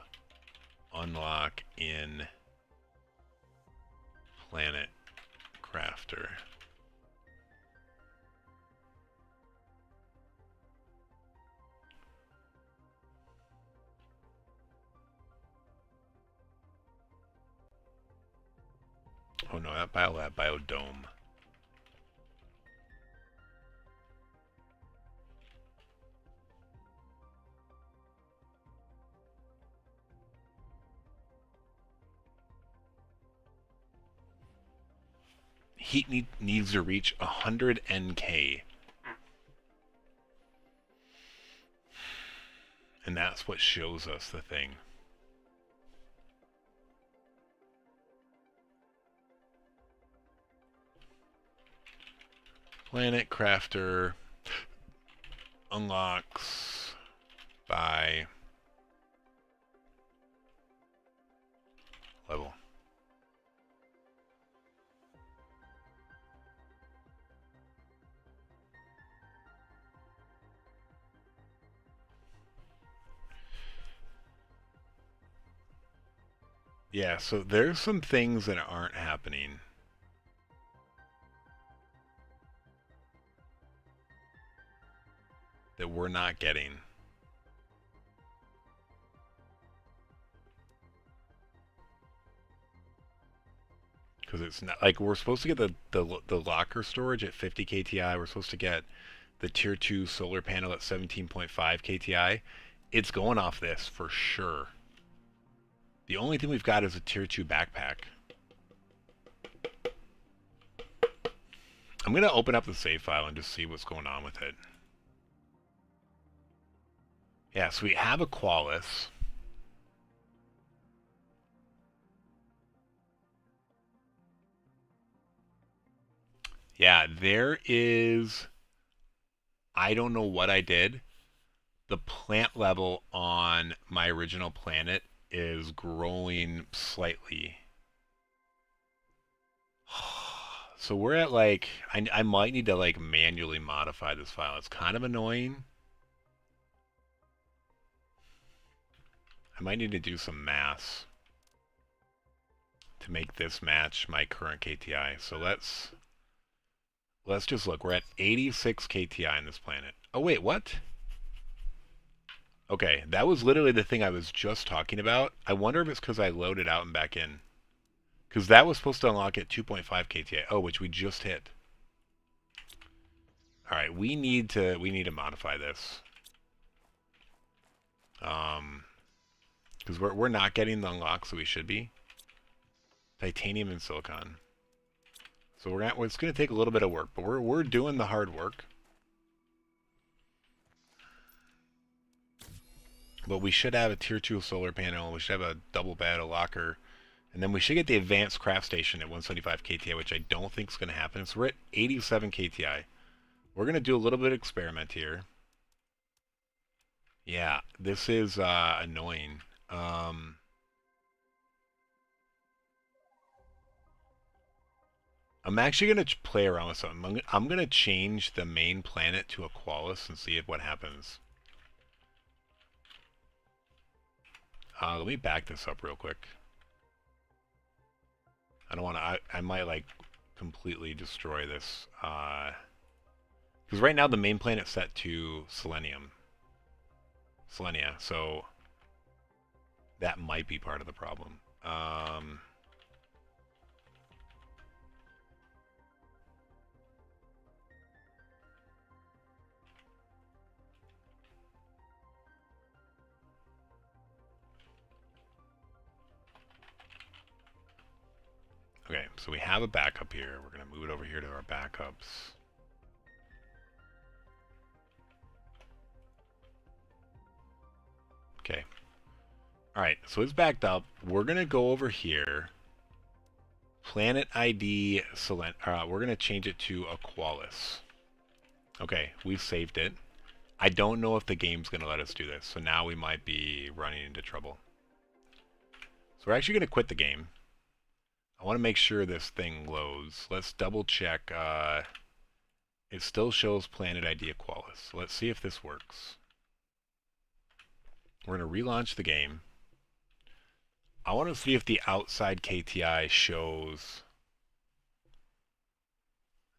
unlock in Planet Crafter? Oh no, not Biolab, Biodome. Heat needs to reach 100 NK. And that's what shows us the thing. Planet Crafter unlocks by level. Yeah, so there's some things that aren't happening. That we're not getting. Because it's not like we're supposed to get the locker storage at 50 kTi. We're supposed to get the tier 2 solar panel at 17.5 kTi. It's going off this for sure. The only thing we've got is a tier 2 backpack. I'm going to open up the save file and just see what's going on with it. Yeah, so we have Aqualis. Yeah, there is... I don't know what I did. The plant level on my original planet is growing slightly. So we're at like... I might need to like manually modify this file. It's kind of annoying. I might need to do some math to make this match my current KTI. So let's just look. We're at 86 KTI on this planet. Oh wait, what? Okay, that was literally the thing I was just talking about. I wonder if it's because I loaded out and back in. Because that was supposed to unlock at 2.5 KTI. Oh, which we just hit. All right, we need to modify this. Because we're not getting the unlocks that we should be. Titanium and silicon. So it's gonna take a little bit of work, but we're doing the hard work. But we should have a tier 2 solar panel. We should have a double bed, a locker. And then we should get the advanced craft station at 175 KTI, which I don't think is going to happen. So we're at 87 KTI. We're going to do a little bit of experiment here. Yeah, this is annoying. I'm actually going to play around with something. I'm going to change the main planet to Aqualis and see what happens. Let me back this up real quick. I don't want to... I might, like, completely destroy this. Because right now the main planet's set to Selenia, so that might be part of the problem. Okay, so we have a backup here. We're going to move it over here to our backups. Okay. Alright, so it's backed up. We're going to go over here. Planet ID select. We're going to change it to Aqualis. Okay, we've saved it. I don't know if the game's going to let us do this, so now we might be running into trouble. So we're actually going to quit the game. I want to make sure this thing loads. Let's double check. It still shows Planet ID Aqualis. So let's see if this works. We're going to relaunch the game. I want to see if the outside KTI shows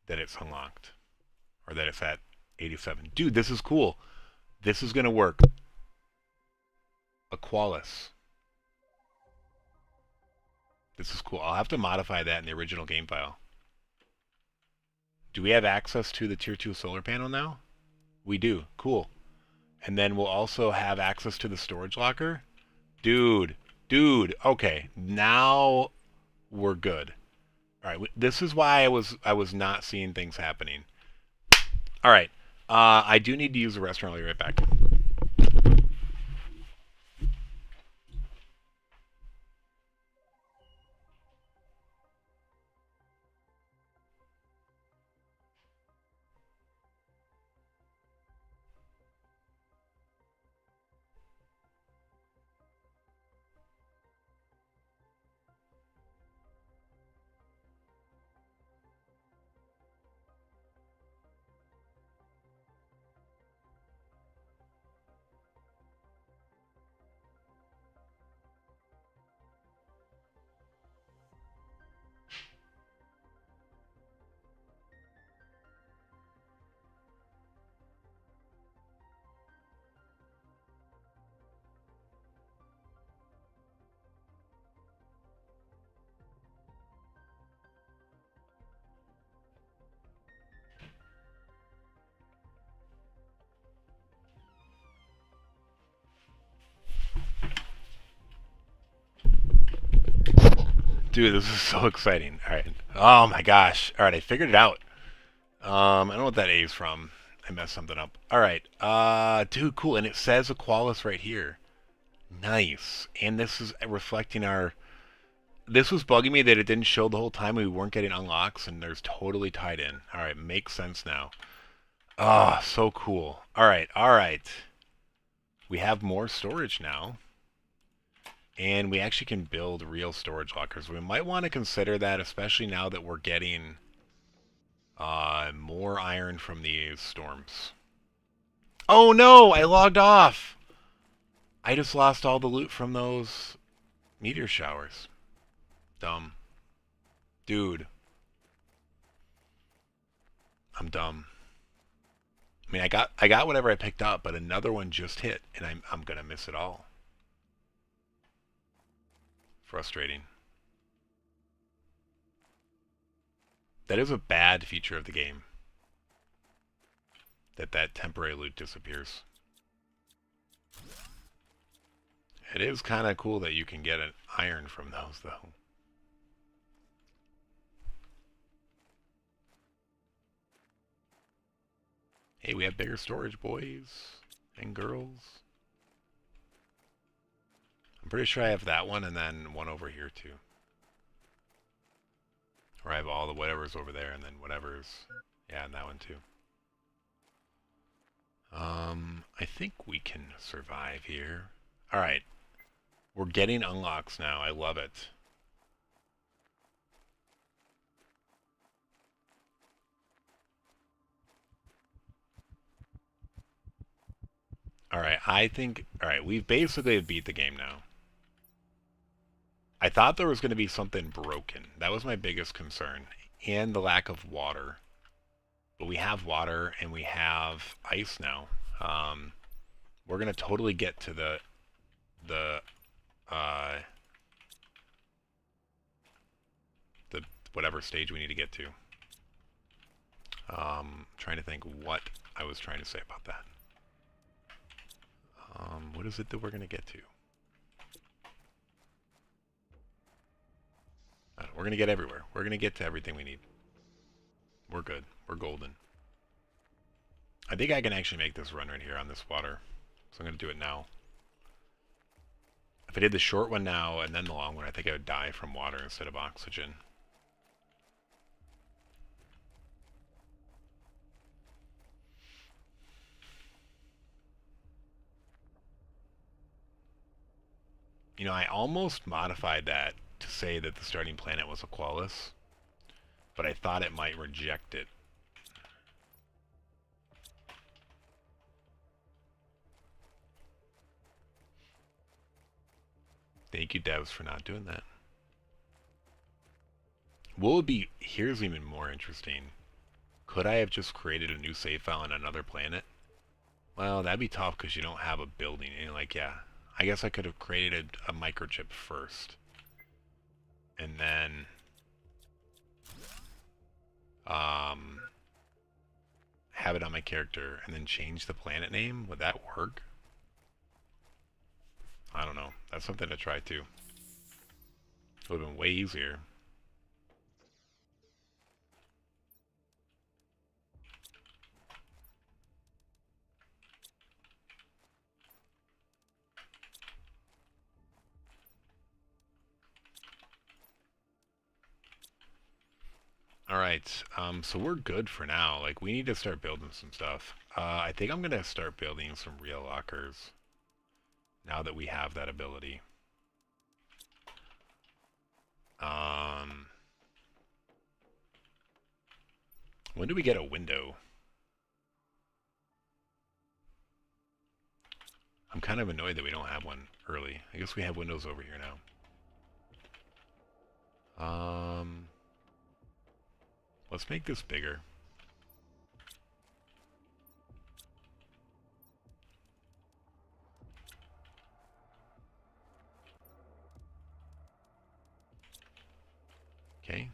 that it's unlocked. Or that it's at 87. Dude, this is cool. This is going to work. Aqualis. This is cool. I'll have to modify that in the original game file. Do we have access to the tier 2 solar panel now? We do. Cool. And then we'll also have access to the storage locker. Dude. Okay, now we're good. All right, this is why I was not seeing things happening. All right, I do need to use the restroom. I'll be right back. Dude, this is so exciting. All right. Oh my gosh. All right, I figured it out. I don't know what that A is from. I messed something up. All right. Dude, cool. And it says Aqualis right here. Nice. And this is reflecting our. This was bugging me that it didn't show the whole time we weren't getting unlocks, and there's totally tied in. All right, makes sense now. Ah, so cool. All right, all right. We have more storage now. And we actually can build real storage lockers. We might want to consider that, especially now that we're getting more iron from these storms. Oh no, I logged off. I just lost all the loot from those meteor showers. Dumb. Dude. I'm dumb. I mean, I got whatever I picked up, but another one just hit, and I'm gonna miss it all. Frustrating. That is a bad feature of the game. That temporary loot disappears. It is kind of cool that you can get an iron from those, though. Hey, we have bigger storage, boys and girls. I'm pretty sure I have that one and then one over here, too. Or I have all the whatever's over there and then whatever's... Yeah, and that one, too. I think we can survive here. Alright. We're getting unlocks now. I love it. Alright, I think... Alright, we've basically beat the game now. I thought there was going to be something broken. That was my biggest concern. And the lack of water. But we have water and we have ice now. We're going to totally get to the whatever stage we need to get to. Trying to think what I was trying to say about that. What is it that we're going to get to? We're going to get everywhere. We're going to get to everything we need. We're good. We're golden. I think I can actually make this run right here on this water. So I'm going to do it now. If I did the short one now and then the long one, I think I would die from water instead of oxygen. You know, I almost modified that to say that the starting planet was Aqualis, but I thought it might reject it. Thank you, devs, for not doing that. What would be... Here's even more interesting. Could I have just created a new save file on another planet? Well, that'd be tough because you don't have a building. And like, yeah, I guess I could have created a microchip first. And then... have it on my character and then change the planet name. Would that work? I don't know. That's something to try too. It would have been way easier. Alright, so we're good for now. Like, we need to start building some stuff. I think I'm gonna start building some real lockers. Now that we have that ability. When do we get a window? I'm kind of annoyed that we don't have one early. I guess we have windows over here now. Let's make this bigger. Okay.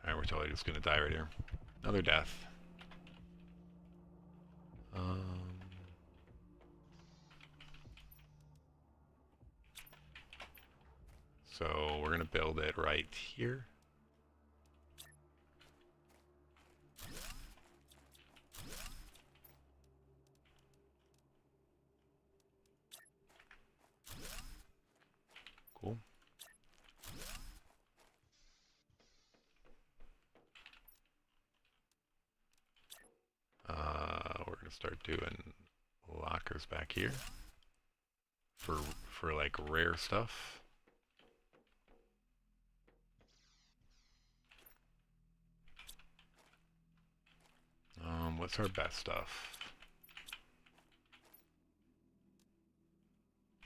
Alright, we're totally just gonna die right here. Another death. So we're going to build it right here. Cool. We're going to start doing lockers back here for like rare stuff. What's our best stuff?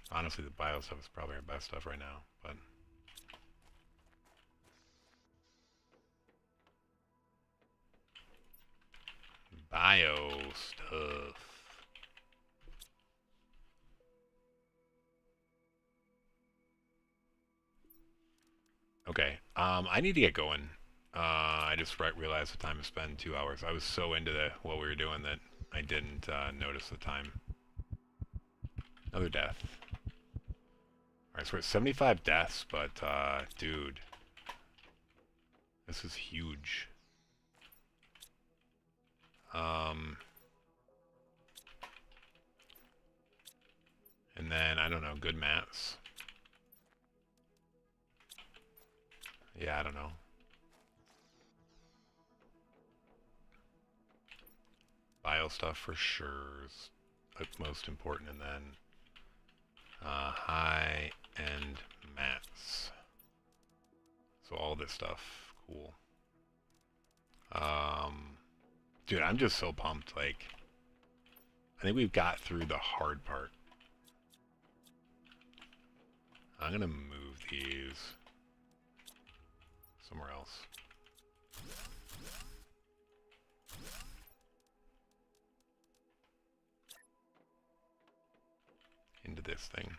Honestly, the bio stuff is probably our best stuff right now, but bio stuff. Okay, I need to get going. I just realized the time has been 2 hours. I was so into what we were doing that I didn't notice the time. Another death. Alright, so we're at 75 deaths, but dude, this is huge. And then, I don't know, good mats. Yeah, I don't know. Bio stuff for sure is most important, and then high-end mats. So all this stuff, cool. Dude, I'm just so pumped. Like, I think we've got through the hard part. I'm gonna move these somewhere else. Into this thing.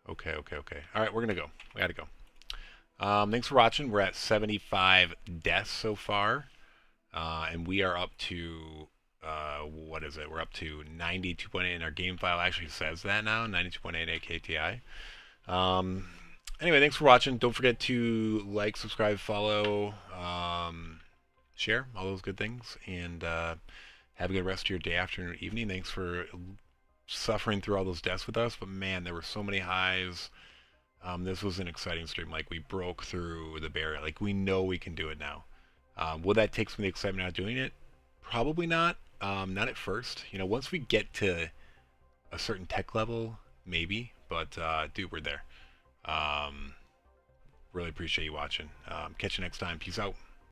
Okay. Alright, we're gonna go. We gotta go. Thanks for watching. We're at 75 deaths so far. And we are up to, what is it? We're up to 92.8, and our game file actually says that now, 92.88 KTI. Anyway, thanks for watching. Don't forget to like, subscribe, follow, share, all those good things. And have a good rest of your day, afternoon, or evening. Thanks for suffering through all those deaths with us. But man, there were so many highs. This was an exciting stream. Like, we broke through the barrier. Like, we know we can do it now. Will that take some of the excitement out of doing it? Probably not. Not at first. You know, once we get to a certain tech level, maybe. But, dude, we're there. Really appreciate you watching. Catch you next time. Peace out.